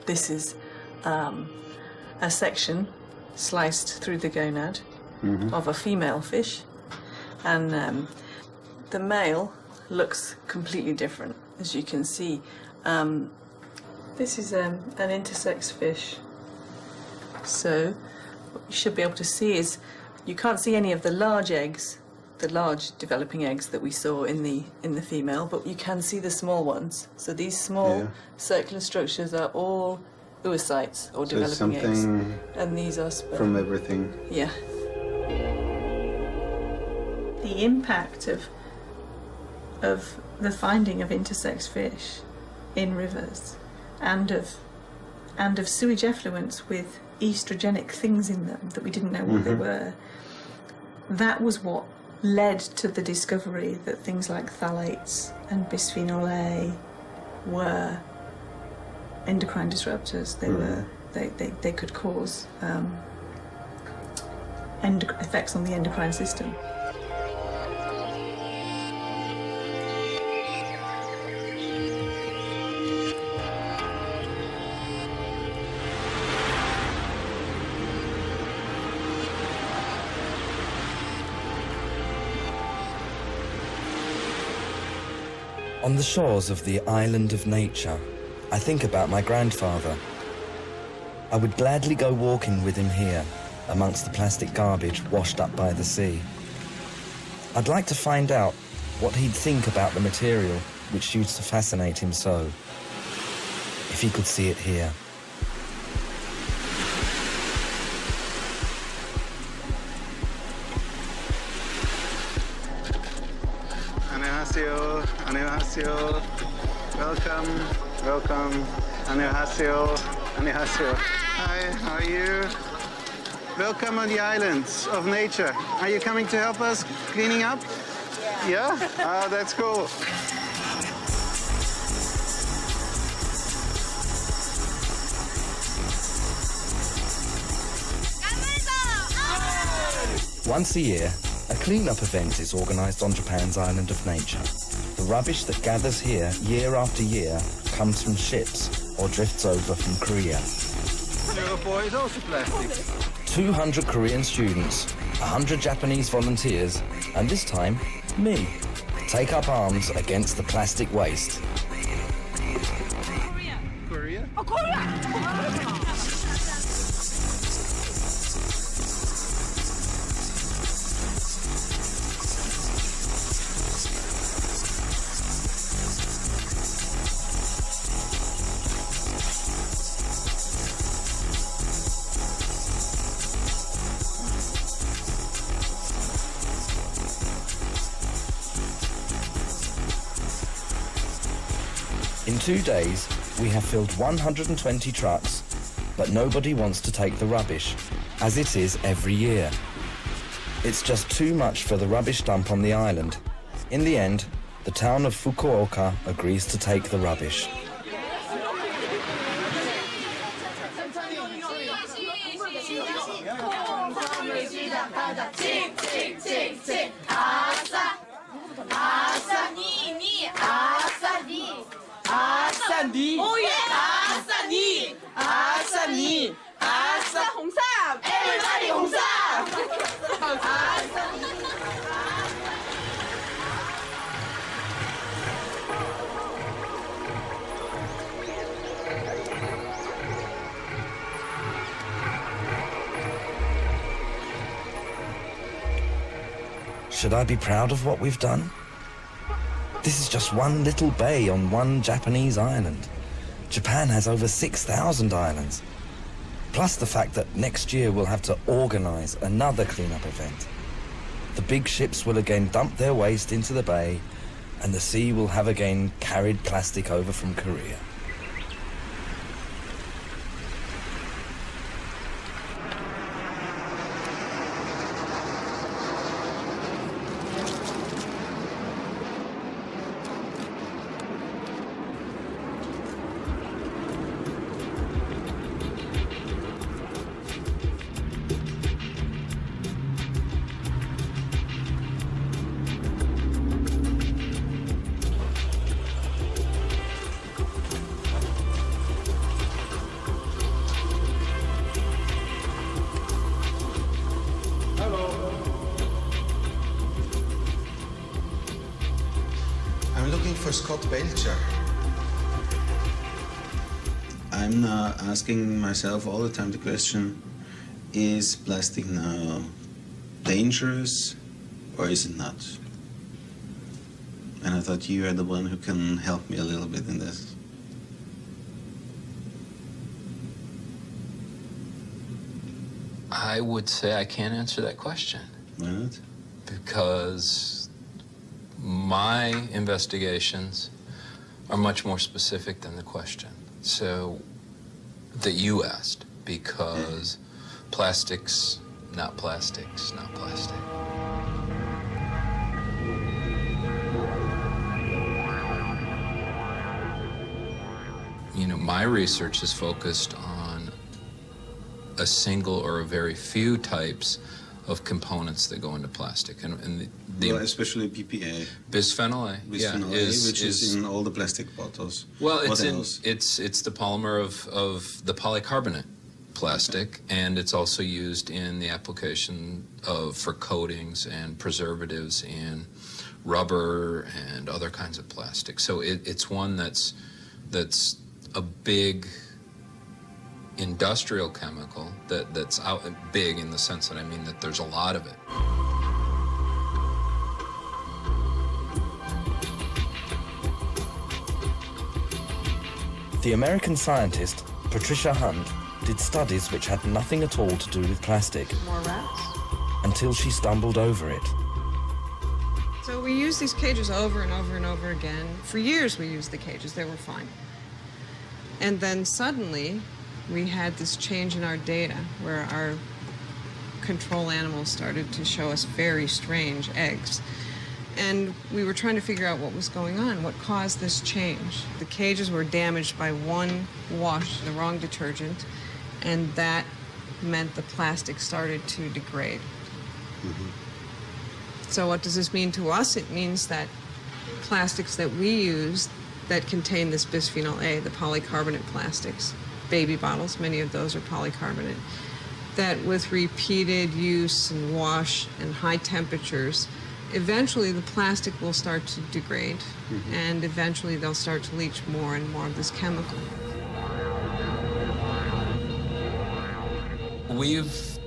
This is a section sliced through the gonad of a female fish, and the male looks completely different, as you can see. This is an intersex fish, so what you should be able to see is you can't see any of the large eggs, the large developing eggs that we saw in the female, but you can see the small ones. So these small circular structures are all oocytes or So it's developing eggs, something and these are sperm. from everything. Yeah. The impact of the finding of intersex fish in rivers and of sewage effluents with estrogenic things in them that we didn't know what they were, that was what led to the discovery that things like phthalates and bisphenol A were endocrine disruptors. They could cause effects on the endocrine system. On the shores of the island of nature, I think about my grandfather. I would gladly go walking with him here, amongst the plastic garbage washed up by the sea. I'd like to find out what he'd think about the material which used to fascinate him so, if he could see it here. Annyeonghaseyo, annyeonghaseyo. Welcome, welcome. Annyeonghaseyo, annyeonghaseyo. Hi, how are you? Welcome on the islands of nature. Are you coming to help us cleaning up? Yeah? Oh, that's cool. Once a year, a clean-up event is organised on Japan's island of nature. The rubbish that gathers here year after year comes from ships or drifts over from Korea. Euroboy is also plastic. 200 Korean students, 100 Japanese volunteers, and this time, me, take up arms against the plastic waste. Korea? Oh, Korea! In 2 days, we have filled 120 trucks, but nobody wants to take the rubbish, as it is every year. It's just too much for the rubbish dump on the island. In the end, the town of Fukuoka agrees to take the rubbish. 아싸니 오예 아싸니 아싸니 아싸 홍삼 everybody 홍삼 Should I be proud of what we've done? This is just one little bay on one Japanese island. Japan has over 6,000 islands. Plus the fact that next year we'll have to organize another cleanup event. The big ships will again dump their waste into the bay, and the sea will have again carried plastic over from Korea. I'm looking for Scott Belcher. I'm asking myself all the time the question, is plastic now dangerous or is it not? And I thought you are the one who can help me a little bit in this. I would say I can't answer that question. Why not? Because my investigations are much more specific than the question. So, that you asked, because plastics, not plastics, not plastic. You know, my research is focused on a single or a very few types of components that go into plastic, and Well, especially BPA. Bisphenol A, Bisphenol A, which is in all the plastic bottles. Well, What it's else? it's the polymer of the polycarbonate plastic, and it's also used in the application for coatings and preservatives in rubber and other kinds of plastic. So it's one that's a big industrial chemical that's out big in the sense that I mean that there's a lot of it. The American scientist Patricia Hunt did studies which had nothing at all to do with plastic More rats. until she stumbled over it. So we used these cages over and over and over again. For years we used the cages, they were fine. And then suddenly we had this change in our data where our control animals started to show us very strange eggs. And we were trying to figure out what was going on, what caused this change. The cages were damaged by one wash, the wrong detergent, and that meant the plastic started to degrade. So what does this mean to us? It means that plastics that we use that contain this bisphenol A, the polycarbonate plastics, baby bottles, many of those are polycarbonate, that with repeated use and wash and high temperatures, eventually the plastic will start to degrade, and eventually they'll start to leach more and more of this chemical. We've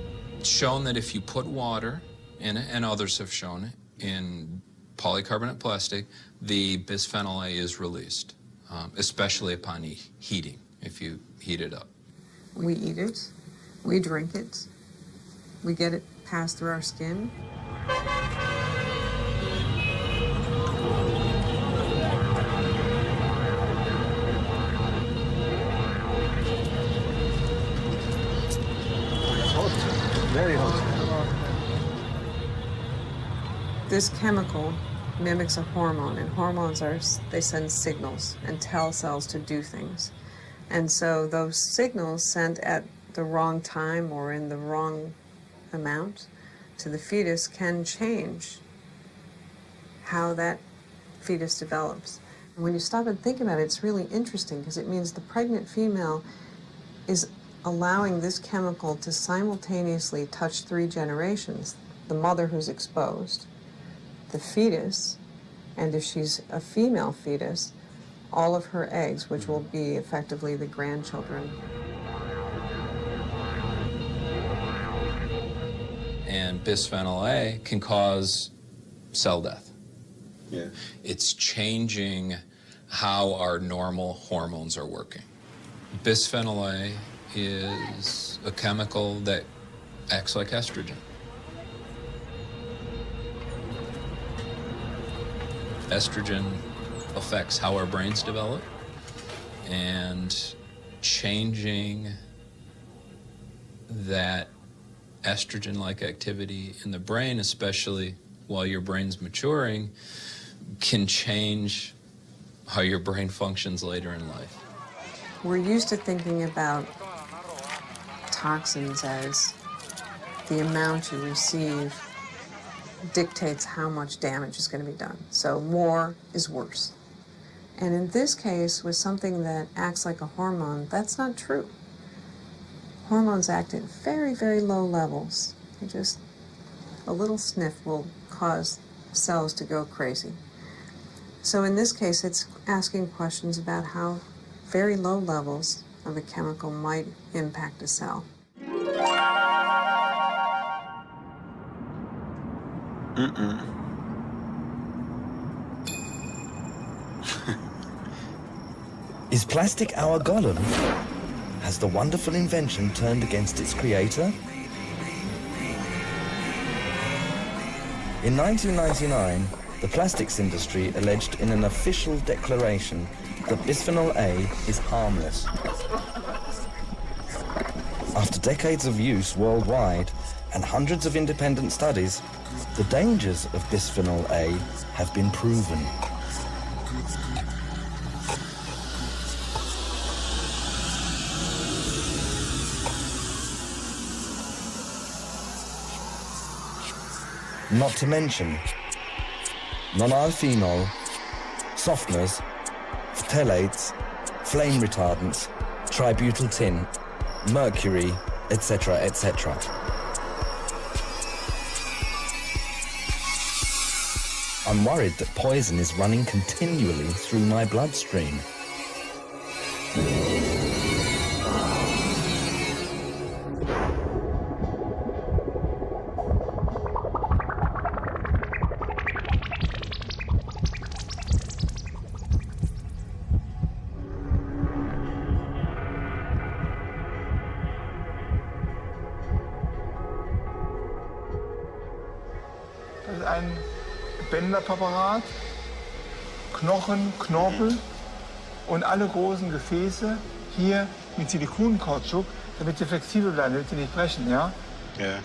shown that if you put water in it, and others have shown it, in polycarbonate plastic, the bisphenol A is released, especially upon heating, if you heat it up. We eat it, we drink it, we get it passed through our skin. Very hot. This chemical mimics a hormone, and hormones they send signals and tell cells to do things. And so those signals sent at the wrong time or in the wrong amount to the fetus can change how that fetus develops. And when you stop and think about it, it's really interesting because it means the pregnant female is allowing this chemical to simultaneously touch 3 generations: the mother who's exposed, the fetus, and if she's a female fetus, all of her eggs, which will be effectively the grandchildren. And bisphenol A can cause cell death. Yeah. It's changing how our normal hormones are working. Bisphenol A is a chemical that acts like estrogen. Estrogen affects how our brains develop, and changing that estrogen-like activity in the brain, especially while your brain's maturing, can change how your brain functions later in life. We're used to thinking about toxins as the amount you receive dictates how much damage is going to be done. So more is worse. And in this case, with something that acts like a hormone, that's not true. Hormones act at very, very low levels. Just a little sniff will cause cells to go crazy. So in this case, it's asking questions about how very low levels of a chemical might impact a cell. Is plastic our golem? Has the wonderful invention turned against its creator? In 1999, the plastics industry alleged in an official declaration that bisphenol A is harmless. After decades of use worldwide and hundreds of independent studies, the dangers of bisphenol A have been proven. Not to mention nonylphenol phenol, softeners, phthalates, flame retardants, tributyl tin, mercury, etc., etc. I'm worried that poison is running continually through my bloodstream. Das ist ein Bänderpräparat, Knochen, Knorpel und alle großen Gefäße hier mit Silikonkautschuk, damit sie flexibel bleiben, damit sie nicht brechen. Ja? Ja.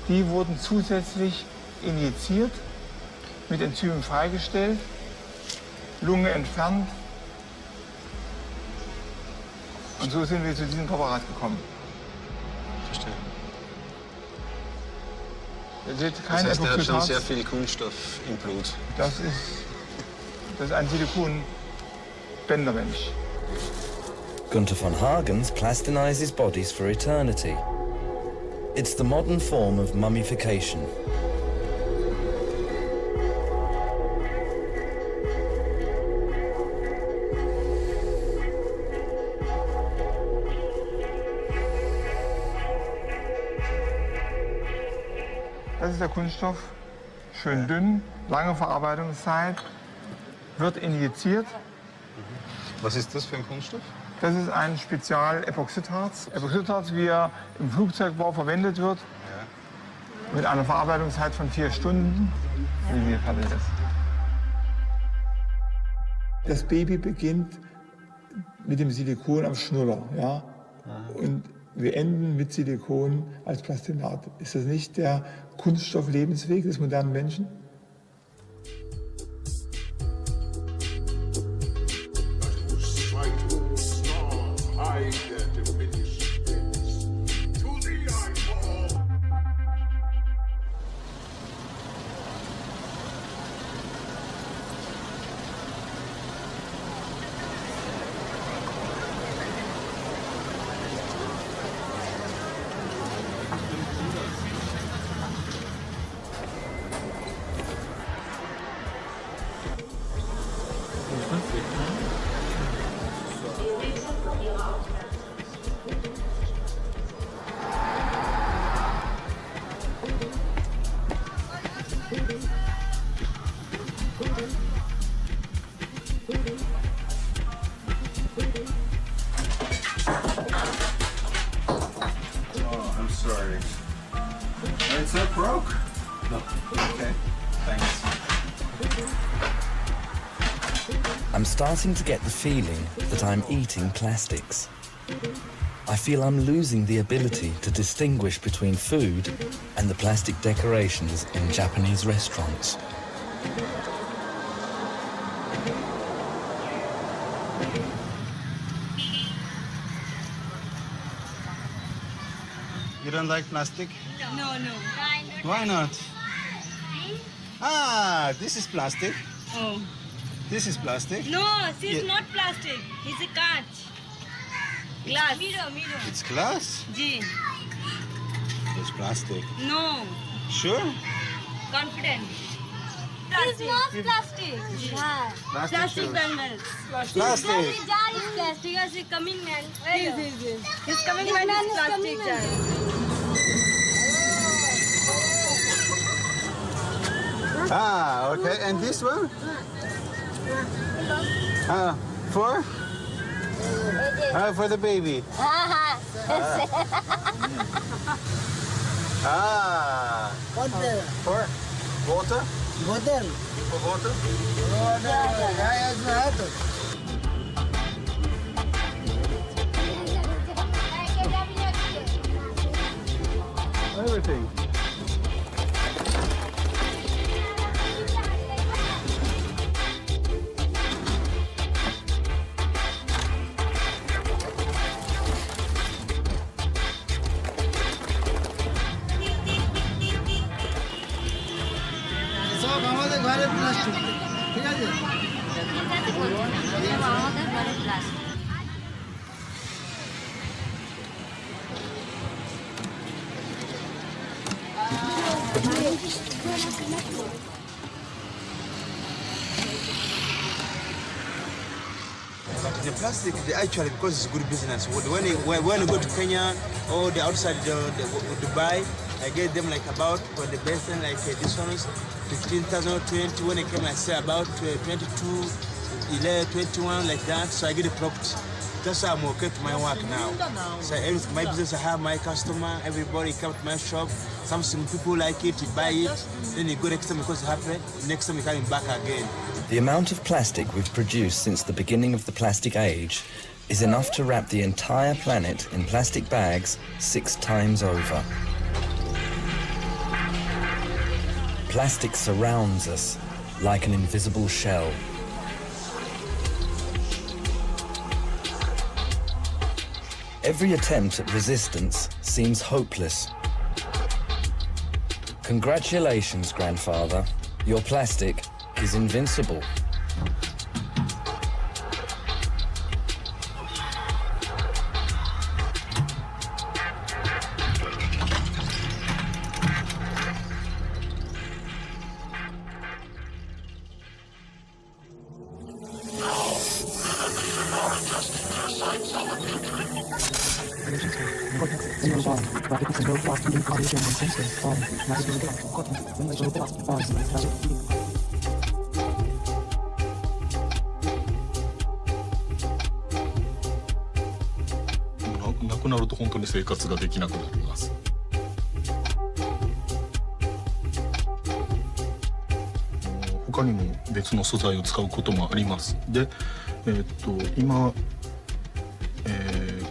Die wurden zusätzlich injiziert, mit Enzymen freigestellt, Lunge entfernt. Und so sind wir zu diesem Präparat gekommen. Verstehe. Ihr seht Das kein heißt, er hat schon Epoksytat. sehr viel Kunststoff im Blut. Das ist ein Silikon-Bändermensch. Gunther von Hagens plastinizes bodies for eternity. It's the modern form of mummification. Das ist der Kunststoff, schön dünn, lange Verarbeitungszeit, wird injiziert. Was ist das für ein Kunststoff? Das ist ein Spezial-Epoxidharz. Epoxidharz, wie er im Flugzeugbau verwendet wird, mit einer Verarbeitungszeit von 4 Stunden, wie sie fertig ist. Das Baby beginnt mit dem Silikon am Schnuller, ja? Und wir enden mit Silikon als Plastinat. Ist das nicht der Kunststofflebensweg des modernen Menschen? Okay, thanks. I'm starting to get the feeling that I'm eating plastics. I feel I'm losing the ability to distinguish between food and the plastic decorations in Japanese restaurants. You don't like plastic? No, no. Why not? Ah, this is plastic. Oh. This is plastic. No, this is Yeah. not plastic. It's a कांच. Glass. Mirror. It's glass. Ji. It's plastic. No. Sure? Confident. It's not plastic. Yeah. Plastic shoes. bangles. Plastic. jar is plastic. As a coming man. Yes. His coming man is plastic jar. Ah, okay. And this one? For? For the baby. Ah. For water? Bottle. For water? Everything. সব আমাদের ঘরে plastic ঠিক আছে আমাদের ঘরে plastic But the plastic, actually, because it's good business. When you go to Kenya or the outside Dubai, I get them like about for the basin, like this one is 15,000 or 20. When I came, I say about 22, 11, 21, like that. So I get the profit. That's how I'm okay to my work now. So my business, I have my customer. Everybody come to my shop. Some people like it, you buy it. Then you go next time because it's happy. Next time you're coming back again. The amount of plastic we've produced since the beginning of the plastic age is enough to wrap the entire planet in plastic bags 6 times over. Plastic surrounds us like an invisible shell. Every attempt at resistance seems hopeless. Congratulations, grandfather. Your plastic is invincible.なくなると本当に生活ができなくなります。他にも別の素材を使うこともあります。で、今、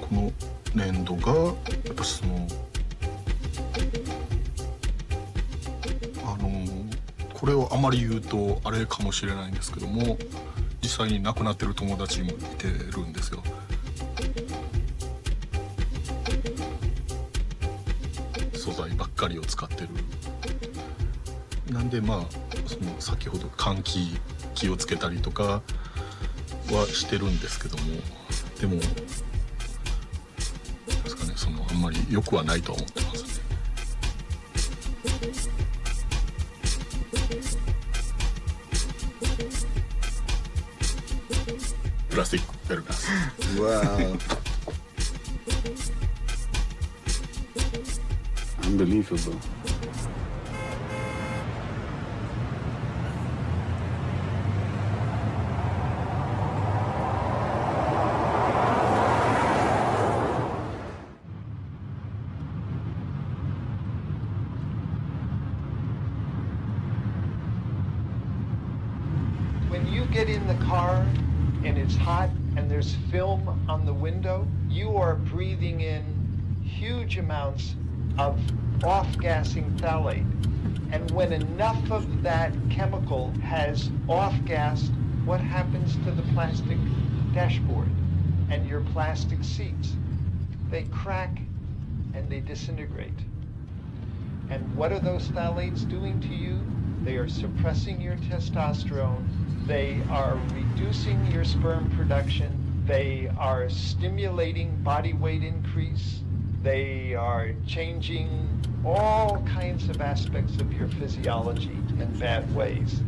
この粘土がやっぱそのこれをあまり言うとあれかもしれないんですけども、実際に亡くなってる友達もいてるんですよ。素材ばっかりを使ってる。なんでまあその先ほど換気気をつけたりとかはしてるんですけども、でもですかね、そのあんまり良くはないとは思ってますね。プラスティックベルガス。Wow. Unbelievable. When you get in the car and it's hot and there's film on the window, you are breathing in huge amounts of off-gassing phthalate. And when enough of that chemical has off-gassed, what happens to the plastic dashboard and your plastic seats? They crack and they disintegrate. And what are those phthalates doing to you? They are suppressing your testosterone. They are reducing your sperm production. They are stimulating body weight increase. They are changing all kinds of aspects of your physiology in bad ways.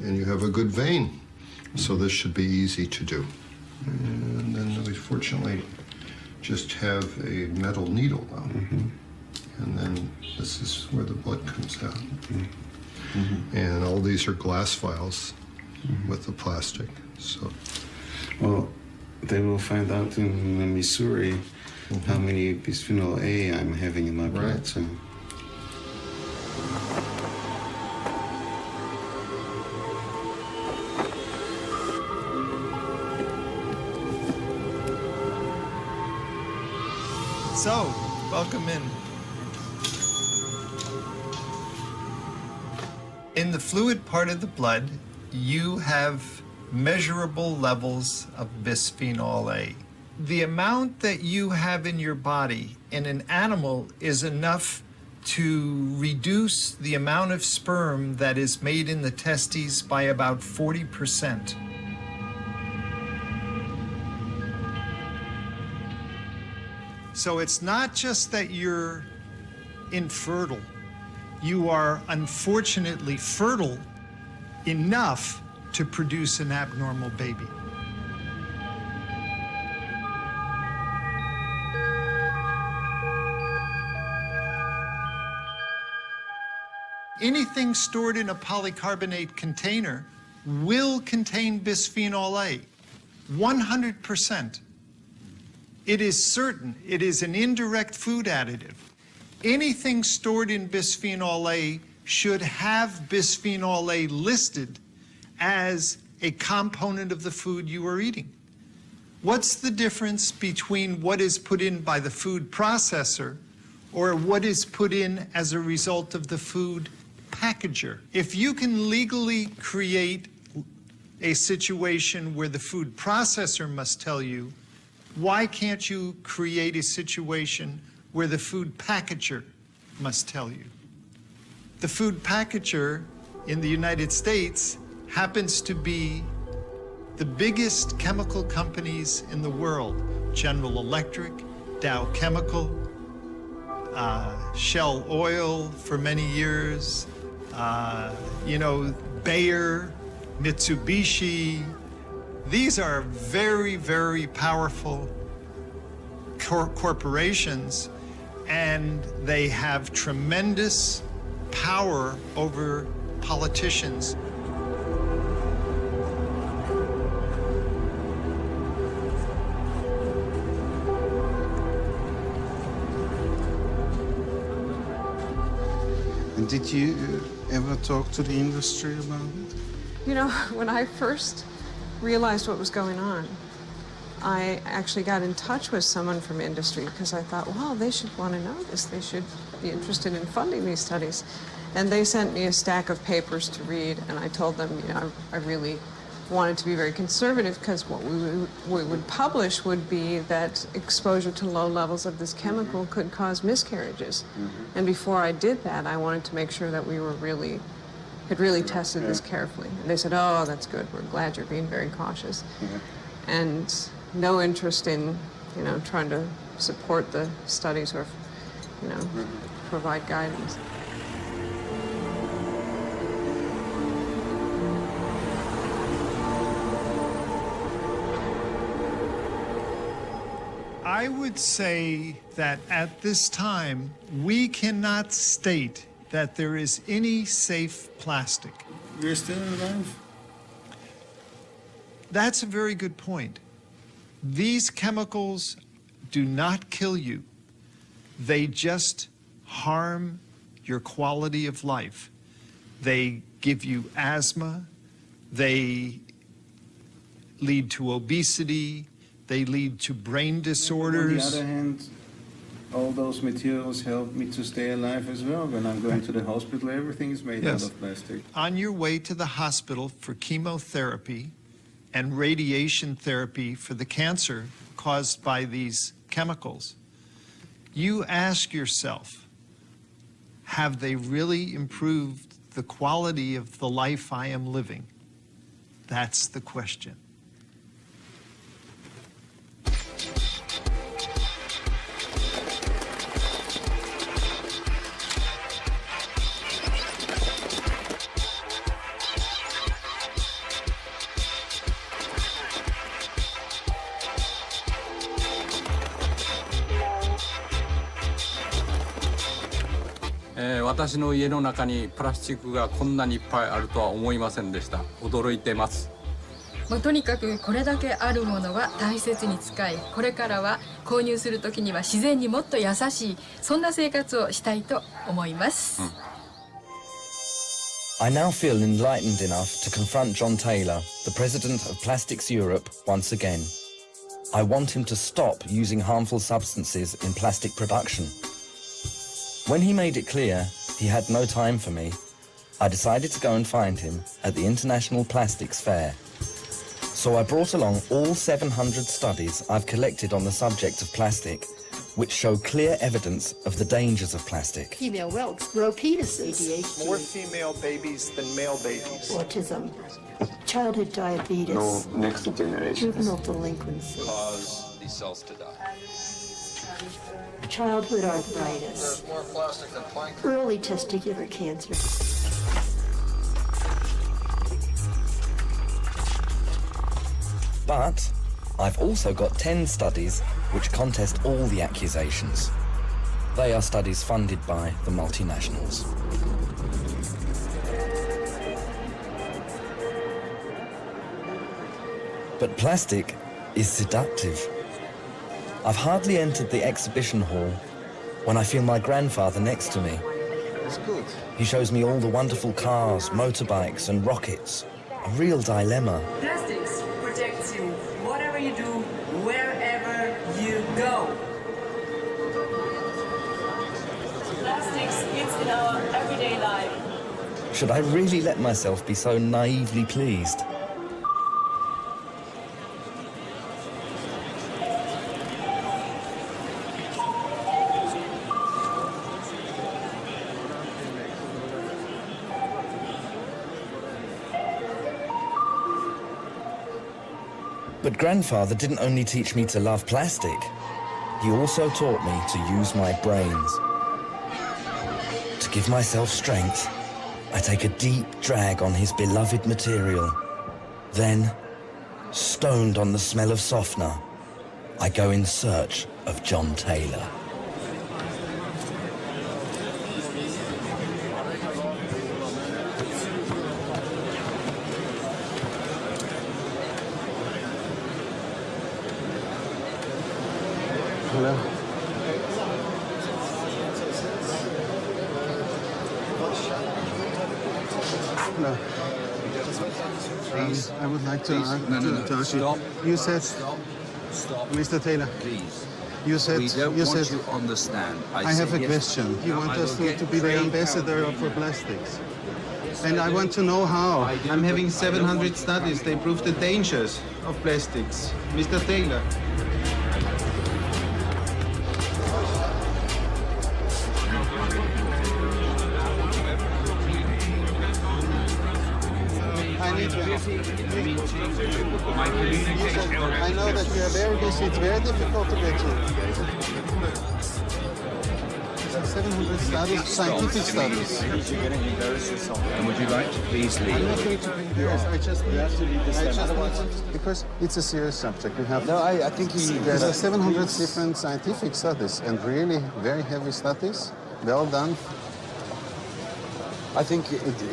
And you have a good vein, so this should be easy to do. And then we fortunately just have a metal needle now. And then this is where the blood comes out. And all these are glass vials with the plastic. So, well, they will find out in Missouri how many bisphenol A I'm having in my blood. So. So, welcome in. In the fluid part of the blood, you have measurable levels of bisphenol A. The amount that you have in your body in an animal is enough to reduce the amount of sperm that is made in the testes by about 40%. So it's not just that you're infertile. You are unfortunately fertile enough to produce an abnormal baby. Anything stored in a polycarbonate container will contain bisphenol A, 100%. It is certain. It is an indirect food additive. Anything stored in bisphenol A should have bisphenol A listed as a component of the food you are eating. What's the difference between what is put in by the food processor or what is put in as a result of the food packager? If you can legally create a situation where the food processor must tell you, why can't you create a situation where the food packager must tell you? The food packager in the United States happens to be the biggest chemical companies in the world. General Electric, Dow Chemical, Shell Oil for many years, Bayer, Mitsubishi. These are very, very powerful corporations, and they have tremendous power over politicians. And did you ever talk to the industry about it? You know, when I first realized what was going on, I actually got in touch with someone from industry because I thought, well, they should want to know this. They should be interested in funding these studies. And they sent me a stack of papers to read, and I told them, I really wanted to be very conservative because what we would publish would be that exposure to low levels of this chemical could cause miscarriages. And before I did that, I wanted to make sure that we were had really tested this carefully. And they said, oh, that's good. We're glad you're being very cautious. And no interest in, trying to support the studies or, provide guidance. I would say that at this time, we cannot state that there is any safe plastic. You're still alive? That's a very good point. These chemicals do not kill you. They just harm your quality of life. They give you asthma, they lead to obesity, they lead to brain disorders. On the other hand, all those materials help me to stay alive as well. When I'm going to the hospital, everything is made out of plastic. On your way to the hospital for chemotherapy and radiation therapy for the cancer caused by these chemicals, you ask yourself, have they really improved the quality of the life I am living? That's the question. 私の家の中にプラスチックがこんなにいっぱいあるとは思いませんでした。驚いてます。もうとにかくこれだけあるものは大切に使い、これからは購入するときには自然にもっと優しい、そんな生活をしたいと思います。I now feel enlightened enough to confront John Taylor, the president of Plastics Europe, once again. I want him to stop using harmful substances in plastic production. When he made it clear he had no time for me, I decided to go and find him at the International Plastics Fair. So I brought along all 700 studies I've collected on the subject of plastic, which show clear evidence of the dangers of plastic. Female whelks grow penises. ADHD. More female babies than male babies. Autism. Childhood diabetes. No next generation. Juvenile delinquency. Cause these cells to die. Childhood arthritis. There's more plastic than plankton. Early testicular cancer. But I've also got 10 studies which contest all the accusations. They are studies funded by the multinationals. But plastic is seductive. I've hardly entered the exhibition hall when I feel my grandfather next to me. It's good. He shows me all the wonderful cars, motorbikes and rockets. A real dilemma. Plastics protects you, whatever you do, wherever you go. Plastics is in our everyday life. Should I really let myself be so naively pleased? But grandfather didn't only teach me to love plastic, he also taught me to use my brains. To give myself strength, I take a deep drag on his beloved material. Then, stoned on the smell of softener, I go in search of John Taylor. Hello. Hello. Please. I would like to ask you. You said, Mr. Taylor. Please. You said. We don't you want said. to understand. I have a yes, question. You no, want I us will to get be the trade ambassador for plastics. And I want to know how. I'm having 700 studies. They prove the dangers of plastics. Mr. Taylor. I need to. I know that you are very busy. It's very difficult to get to. 700 studies, scientific studies. You're getting embarrassed yourself. And would you like to please leave? I'm not going to leave. Yes, I just need because it's a serious subject. We have. No, I think there are 700 different scientific studies and really very heavy studies, well done. I think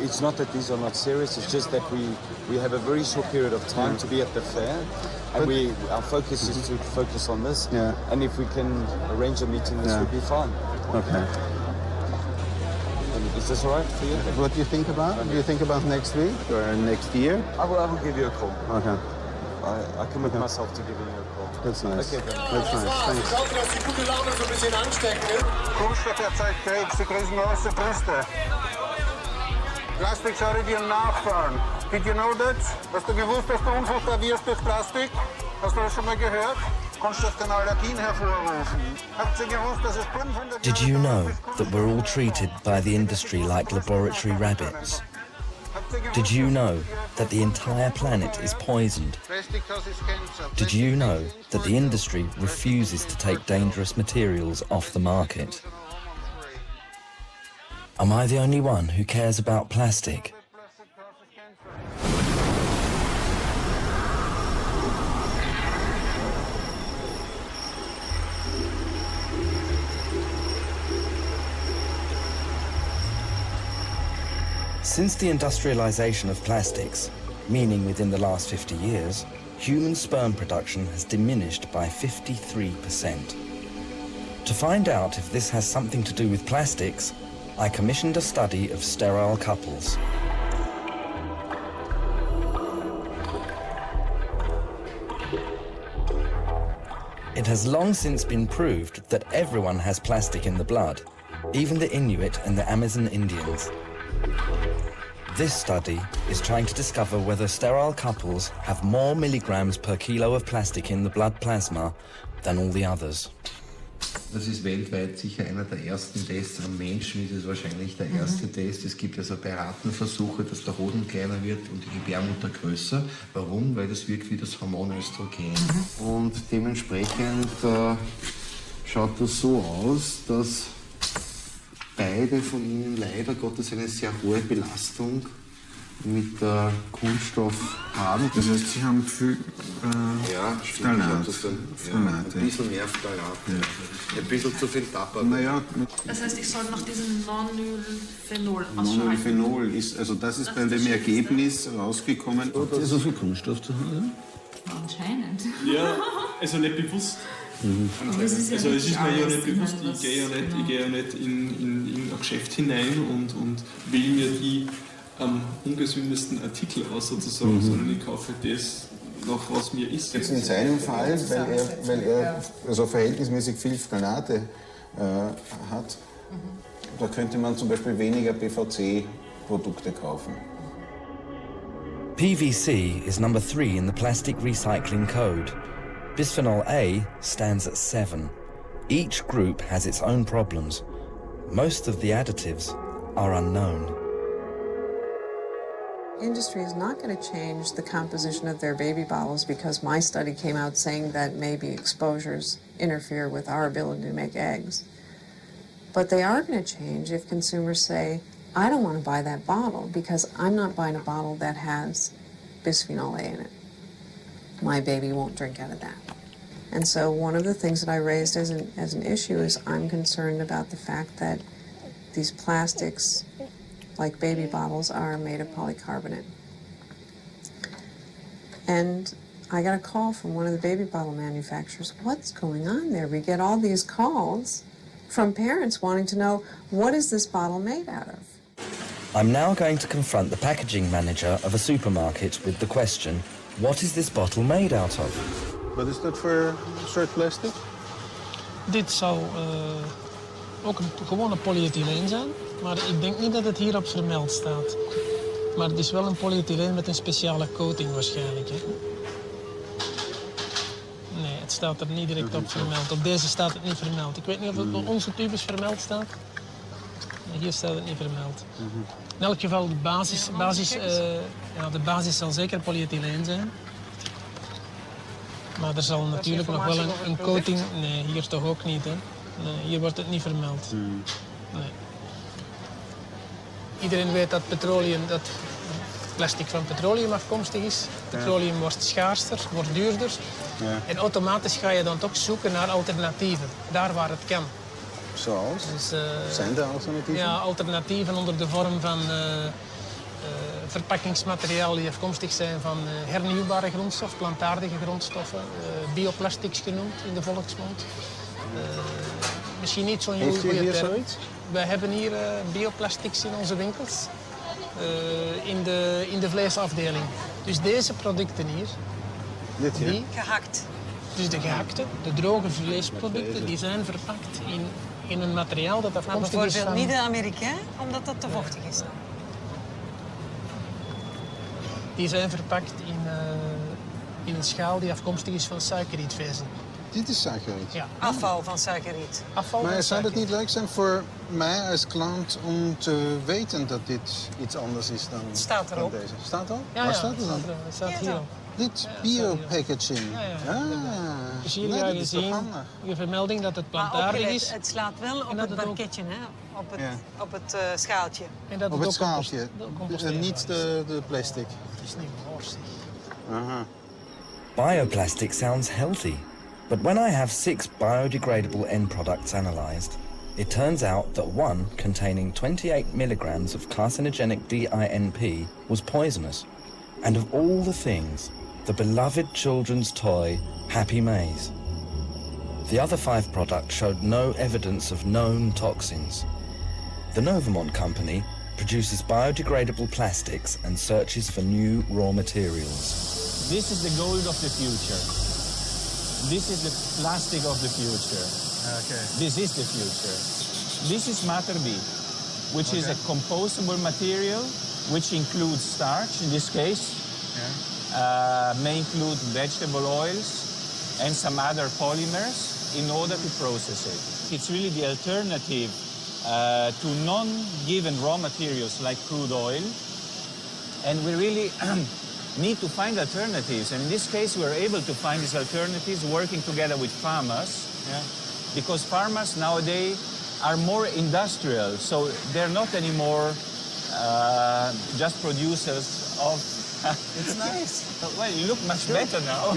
it's not that these are not serious, it's just that we have a very short period of time to be at the fair, and our focus is to focus on this, and if we can arrange a meeting, this would be fine. Okay. Is this all right for you? What do you think about? Do you think about next week or next year? I will give you a call. Okay. I commit myself to giving you a call. That's nice. Okay, That's nice. Thanks. Ich hoffe, dass die gute Laune so ein bisschen anstecken. Kunststoff erzeugt Krebs, die kriegen große Brüste. Plastik soll dir nachfahren. Did you know that? Hast du gewusst, dass du unfruchtbar wirst durch Plastik? Hast du das schon mal gehört? Kunststoff kann Allergien hervorrufen. Habt ihr gewusst, dass es 500 Did you know that we're all treated by the industry like laboratory rabbits? Did you know that the entire planet is poisoned? Did you know that the industry refuses to take dangerous materials off the market? Am I the only one who cares about plastic? Since the industrialization of plastics, meaning within the last 50 years, human sperm production has diminished by 53%. To find out if this has something to do with plastics, I commissioned a study of sterile couples. It has long since been proved that everyone has plastic in the blood, even the Inuit and the Amazon Indians. This study is trying to discover whether sterile couples have more milligrams per kilo of plastic in the blood plasma than all the others. Das ist weltweit sicher einer der ersten Tests am Menschen, ist es wahrscheinlich der erste Test. Es gibt also bei Ratenversuche, dass der Hoden kleiner wird und die Gebärmutter größer. Warum? Weil das wirkt wie das Hormon Östrogen. Und dementsprechend schaut das so aus, dass beide von ihnen leider Gottes eine sehr hohe Belastung mit Kunststoff haben. Das heißt, sie haben viel Phthalat. Ein bisschen mehr Phthalat. Ein bisschen zu viel Tabak. Das heißt, ich soll nach diesem Nonylphenol Nonylphenol ist, also das ist bei dem Ergebnis rausgekommen. Habt ihr so viel Kunststoff zu Hause? Anscheinend. Ja, also nicht bewusst. Also es ist mir ja nicht bewusst, ich gehe ja nicht in ein Geschäft hinein und wähle mir die am ungesündesten Artikel aus sozusagen, sondern ich kaufe das, nach was mir ist. Jetzt in seinem Fall, weil er also verhältnismäßig viel Phthalate hat, da könnte man zum Beispiel weniger PVC-Produkte kaufen. PVC is number 3 in the plastic recycling code. Bisphenol A stands at 7. Each group has its own problems. Most of the additives are unknown. Industry is not going to change the composition of their baby bottles because my study came out saying that maybe exposures interfere with our ability to make eggs. But they are going to change if consumers say, I don't want to buy that bottle because I'm not buying a bottle that has bisphenol A in it. My baby won't drink out of that. And so one of the things that I raised as an issue is I'm concerned about the fact that these plastics, like baby bottles, are made of polycarbonate. And I got a call from one of the baby bottle manufacturers. What's going on there? We get all these calls from parents wanting to know, what is this bottle made out of? I'm now going to confront the packaging manager of a supermarket with the question, what is this bottle made out of? Wat is dat voor soort plastic? Dit zou ook een gewone polyethyleen zijn, maar ik denk niet dat het hierop vermeld staat. Maar het is wel een polyethyleen met een speciale coating waarschijnlijk. Hè? Nee, het staat er niet direct op vermeld. Op deze staat het niet vermeld. Ik weet niet of het op onze tubes vermeld staat. Nee, hier staat het niet vermeld. In elk geval, de basis zal zeker polyethyleen zijn. Maar er zal natuurlijk nog wel een coating... Nee, hier toch ook niet, hè. Nee, hier wordt het niet vermeld. Nee. Iedereen weet dat plastic van petroleum afkomstig is. Petroleum wordt schaarster, wordt duurder. Ja. En automatisch ga je dan toch zoeken naar alternatieven, daar waar het kan. Zoals? Dus, Zijn er alternatieven? Ja, alternatieven onder de vorm van verpakkingsmateriaal die afkomstig zijn van hernieuwbare grondstof, plantaardige grondstoffen, bioplastics genoemd in de volksmond. Misschien niet zo'n Heeft u goede hier term. zoiets? Wij hebben hier bioplastics in onze winkels, in de vleesafdeling. Dus deze producten hier, Dit hier? die, Gehakt. dus de gehakte, de droge vleesproducten, die zijn verpakt in een materiaal dat Maar afkomstig is bijvoorbeeld van... niet de Amerikaan, omdat dat te vochtig is. Die zijn verpakt in een schaal die afkomstig is van suikerrietvezel. Dit is suikerriet? Ja. Afval van suikerriet. Afval Maar van zou het suiker. niet leuk zijn voor mij als klant om te weten dat dit iets anders is dan, staat dan erop. deze? Staat er al? Ja, Waar ja, staat het dan? Het staat hier al. Dit bio-packaging. Dus hier nee, ga dat je is toch zien, handig? je vermelding dat het Maar plantaardig opgelet, is. het slaat wel op En dat het het ook- banketje, hè? Ja. Op het schaaltje. En dat Op het het ook schaaltje, composteerbaar niet is. de plastic. Het is niet morsig. Aha. Bioplastic sounds healthy, but when I have 6 biodegradable end products analyzed, it turns out that one containing 28 milligrams of carcinogenic DINP was poisonous. And of all the things, the beloved children's toy, Happy Maze. The other 5 products showed no evidence of known toxins. The Novamont company produces biodegradable plastics and searches for new raw materials. This is the gold of the future. This is the plastic of the future. Okay. This is the future. This is Mater B, which is a compostable material which includes starch, in this case. May include vegetable oils and some other polymers in order to process it. It's really the alternative to non-given raw materials like crude oil. And we really need to find alternatives. And in this case, we're able to find these alternatives working together with farmers. Because farmers nowadays are more industrial. So they're not anymore just producers of... It's nice. Well, you look much better now.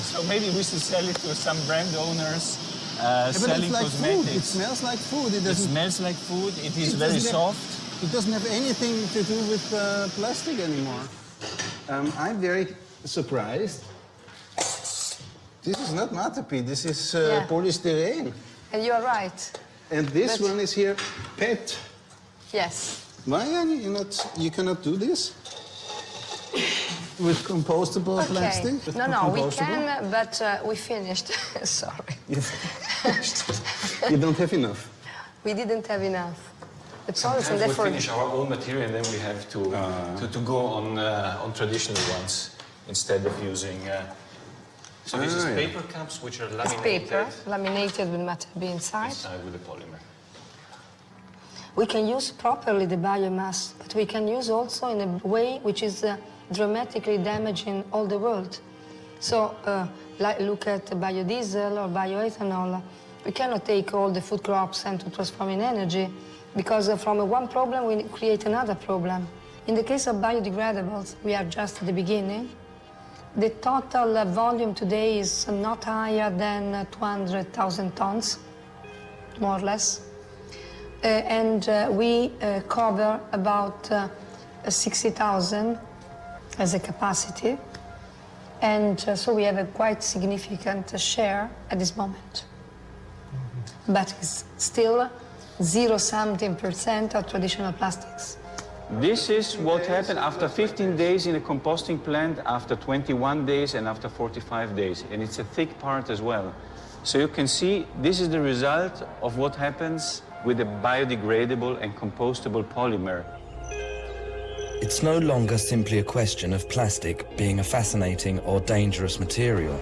So maybe we should sell it to some brand owners But selling it's like cosmetics. food. It smells like food. It smells like food. It is very soft. It doesn't have anything to do with plastic anymore. I'm very surprised. This is not Matapi. This is polystyrene. And you're right. And this But- one is here PET. Yes. Why are you cannot do this? With compostable plastic? With No, no, we compostable? can, but we finished. Sorry. You don't have enough. We didn't have enough. The products, and Sometimes we therefore. finish our own material and then we have to go on traditional ones instead of using. So this is Ah, yeah. paper cups which are It's laminated paper, laminated with Mater B inside. inside with a polymer. We can use properly the biomass, but we can use also in a way which is dramatically damaging all the world. So, like look at biodiesel or bioethanol. We cannot take all the food crops and to transform in energy, because from one problem we create another problem. In the case of biodegradables, we are just at the beginning. The total volume today is not higher than 200,000 tons, more or less. And we cover about 60,000 as a capacity. And so we have a quite significant share at this moment. But it's still 0-something% of traditional plastics. This is what happened after 15 days in a composting plant, after 21 days, and after 45 days. And it's a thick part as well. So you can see this is the result of what happens with a biodegradable and compostable polymer. It's no longer simply a question of plastic being a fascinating or dangerous material.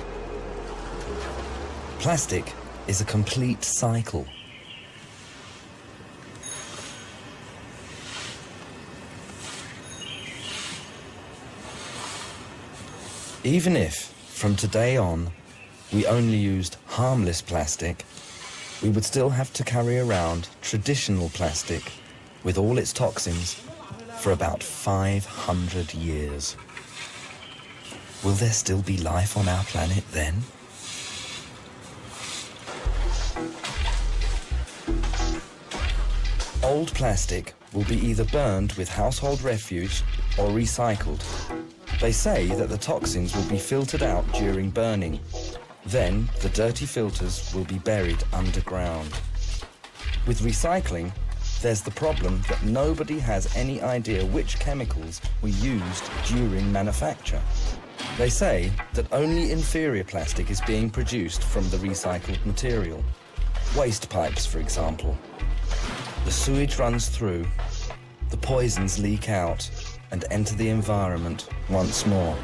Plastic is a complete cycle. Even if, from today on, we only used harmless plastic, we would still have to carry around traditional plastic with all its toxins for about 500 years. Will there still be life on our planet then? Old plastic will be either burned with household refuse or recycled. They say that the toxins will be filtered out during burning. Then the dirty filters will be buried underground. With recycling, there's the problem that nobody has any idea which chemicals were used during manufacture. They say that only inferior plastic is being produced from the recycled material. Waste pipes, for example. The sewage runs through, the poisons leak out and enter the environment once more.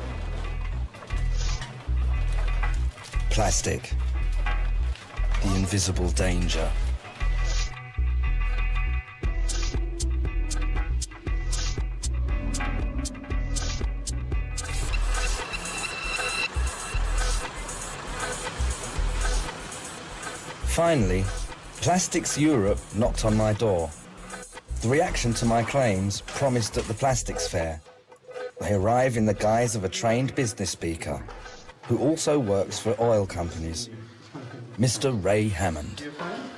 Plastic, the invisible danger. Finally, Plastics Europe knocked on my door. The reaction to my claims promised at the Plastics Fair. They arrive in the guise of a trained business speaker, who also works for oil companies, Mr. Ray Hammond.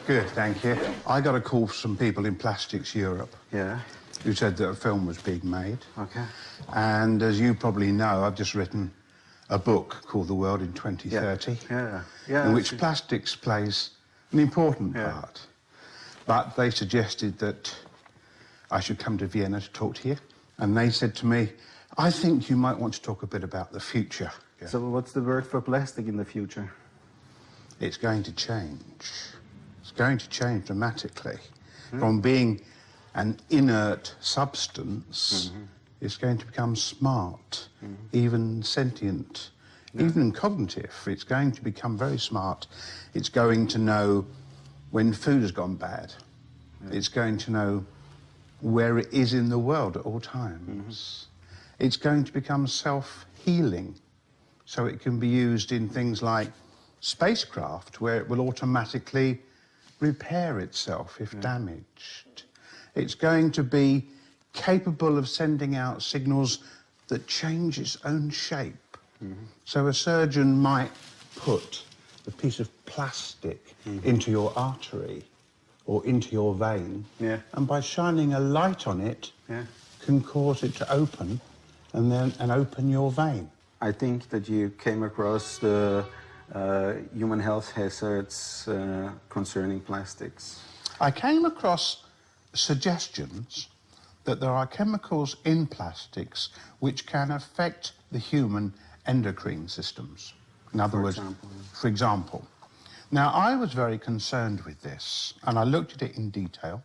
Good, thank you. I got a call from some people in Plastics Europe. Yeah. Who said that a film was being made. Okay. And as you probably know, I've just written a book called The World in 2030. Yeah. In which plastics plays an important part. But they suggested that I should come to Vienna to talk to you. And they said to me, I think you might want to talk a bit about the future. So what's the word for plastic in the future? It's going to change. It's going to change dramatically. From being an inert substance, it's going to become smart, even sentient, even cognitive. It's going to become very smart. It's going to know when food has gone bad. It's going to know where it is in the world at all times. It's going to become self-healing, so it can be used in things like spacecraft, where it will automatically repair itself if damaged. It's going to be capable of sending out signals that change its own shape. So a surgeon might put a piece of plastic into your artery or into your vein, and by shining a light on it, can cause it to open and open your vein. I think that you came across the human health hazards concerning plastics. I came across suggestions that there are chemicals in plastics which can affect the human endocrine systems. In other words, for example. Now, I was very concerned with this, and I looked at it in detail,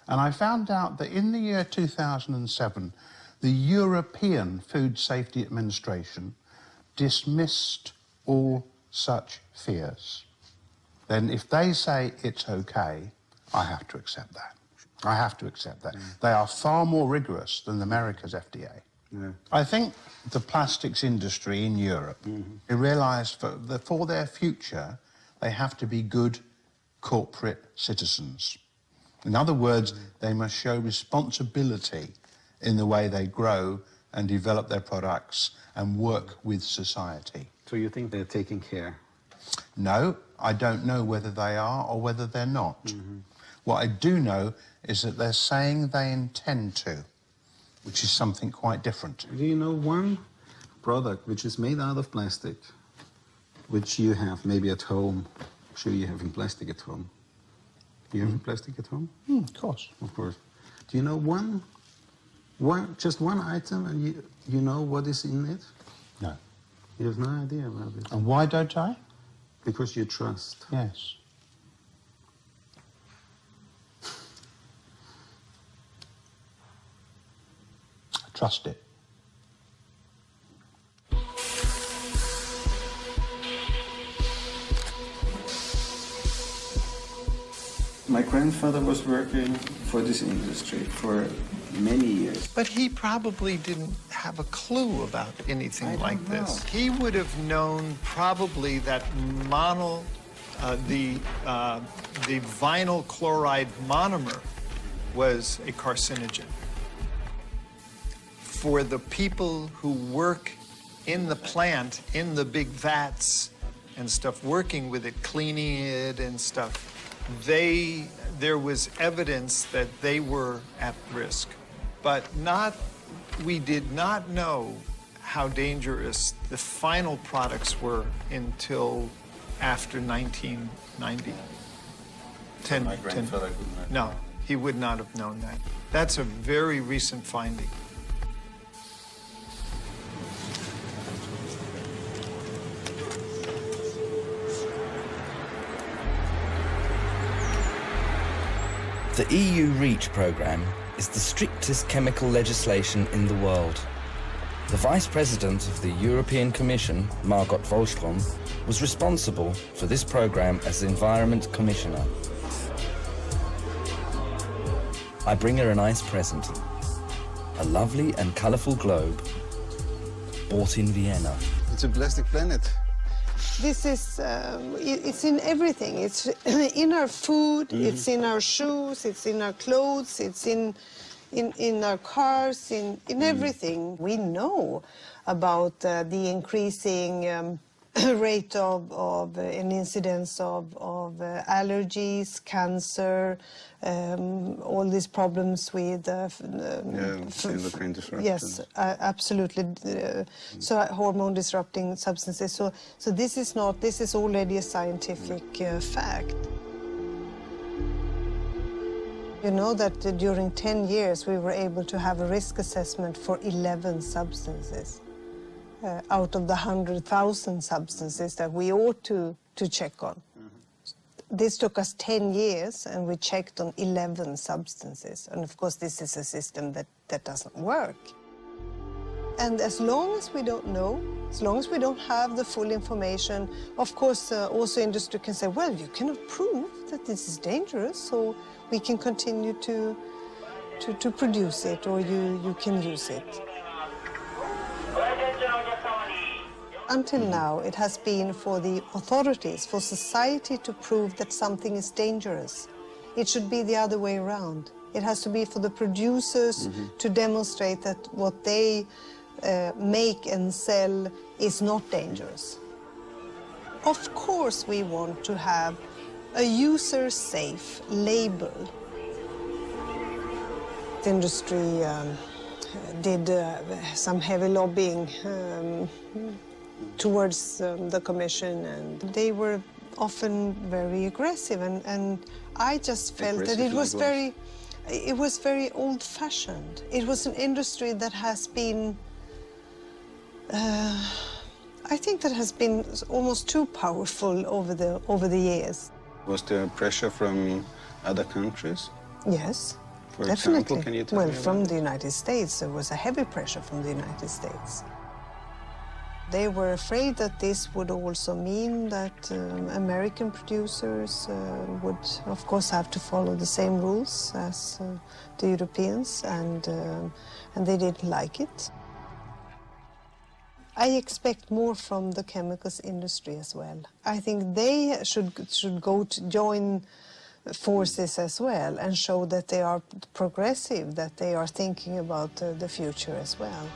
and I found out that in the year 2007, the European Food Safety Administration dismissed all such fears. Then if they say it's okay, I have to accept that. I have to accept that. They are far more rigorous than America's FDA. I think the plastics industry in Europe, they realise for their future, they have to be good corporate citizens. In other words, they must show responsibility in the way they grow and develop their products and work with society. So you think they're taking care? No, I don't know whether they are or whether they're not. What I do know is that they're saying they intend to, which is something quite different. Do you know one product which is made out of plastic, which you have maybe at home? I'm sure you have in plastic at home. Do you have plastic at home? Of course. Of course. Do you know just one item, and you know what is in it? No. You have no idea about it. And why don't I? Because you trust. Yes. I trust it. My grandfather was working for this industry for many years. But he probably didn't have a clue about anything like this. He would have known probably that the vinyl chloride monomer was a carcinogen. For the people who work in the plant, in the big vats and stuff, working with it, cleaning it and stuff, there was evidence that they were at risk, but we did not know how dangerous the final products were until after 1990. My grandfather couldn't have. No, he would not have known that. That's a very recent finding. The EU REACH programme is the strictest chemical legislation in the world. The Vice President of the European Commission, Margot Wallström, was responsible for this programme as Environment Commissioner. I bring her a nice present, a lovely and colourful globe, bought in Vienna. It's a plastic planet. This is, it's in everything. It's in our food, it's in our shoes, it's in our clothes, it's in our cars, in everything. We know about the increasing rate of an incidence of allergies, cancer, all these problems with endocrine disruption. Yes, absolutely. So hormone disrupting substances. So this is already a scientific fact. You know that during 10 years we were able to have a risk assessment for 11 substances. Out of the 100,000 substances that we ought to check on. This took us 10 years and we checked on 11 substances. And of course this is a system that doesn't work. And as long as we don't know, as long as we don't have the full information, of course also industry can say, well, you cannot prove that this is dangerous, so we can continue to produce it, or you can use it. Until now, it has been for the authorities, for society to prove that something is dangerous. It should be the other way around. It has to be for the producers to demonstrate that what they make and sell is not dangerous. Of course, we want to have a user-safe label. The industry did some heavy lobbying towards the Commission, and they were often very aggressive, and I just felt that it was very old-fashioned. It was an industry that has been, I think that has been almost too powerful over the years. Was there pressure from other countries? Yes, For definitely. example, can you tell me well, from about the United States, there was a heavy pressure from the United States. They were afraid that this would also mean that American producers would, of course, have to follow the same rules as the Europeans, and they didn't like it. I expect more from the chemicals industry as well. I think they should go to join forces as well and show that they are progressive, that they are thinking about the future as well.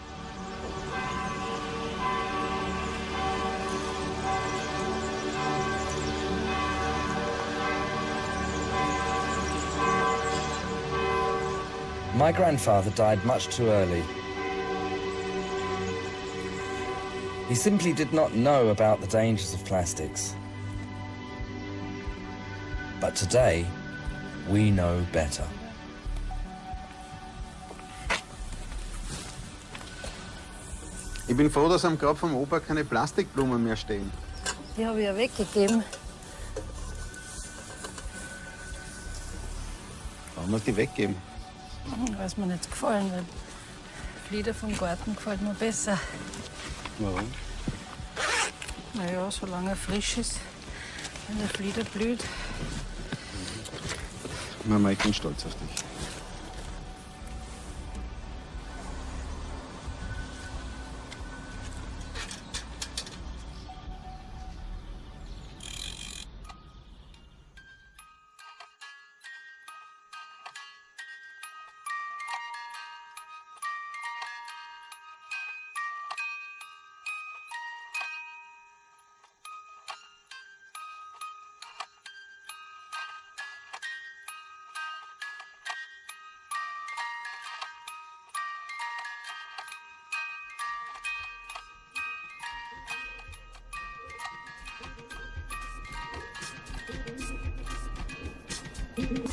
My grandfather died much too early. He simply did not know about the dangers of plastics. But today, we know better. Ich bin froh, dass am Grab vom Opa keine Plastikblumen mehr stehen. Die habe ich ja weggegeben. Warum hast du die weggegeben? Weil es mir nicht gefallen, weil Flieder vom Garten gefällt mir besser. Warum? Naja, solange er frisch ist, wenn der Flieder blüht. Mama, ich bin stolz auf dich. Thank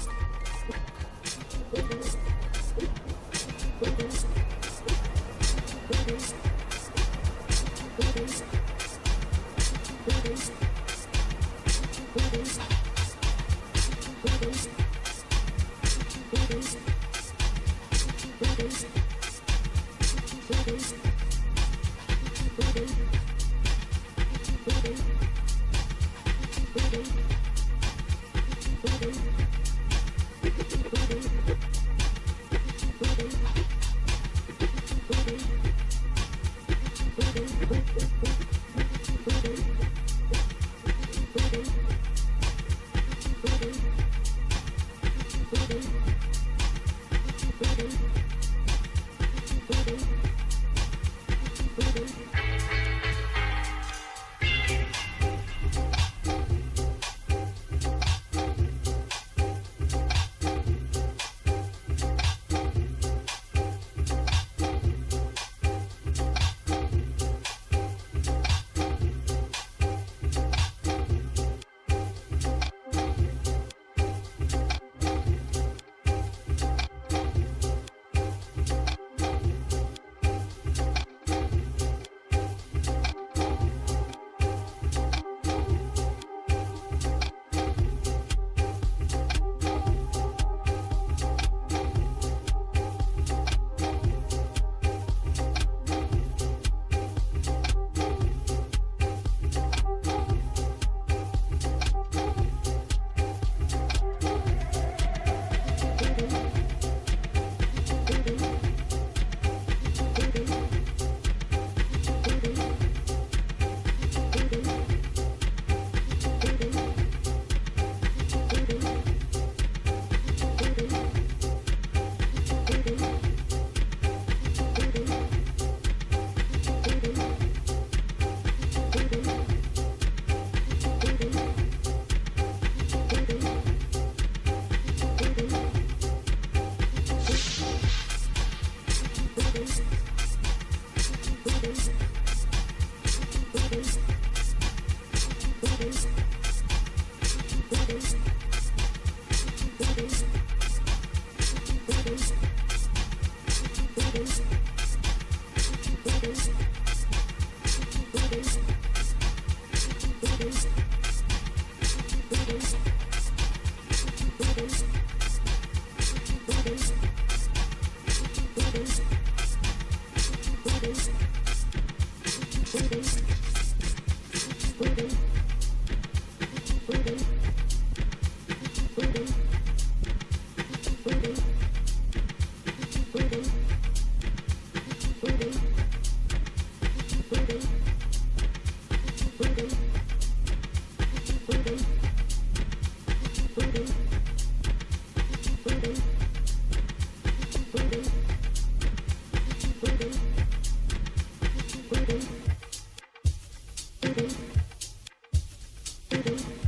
you.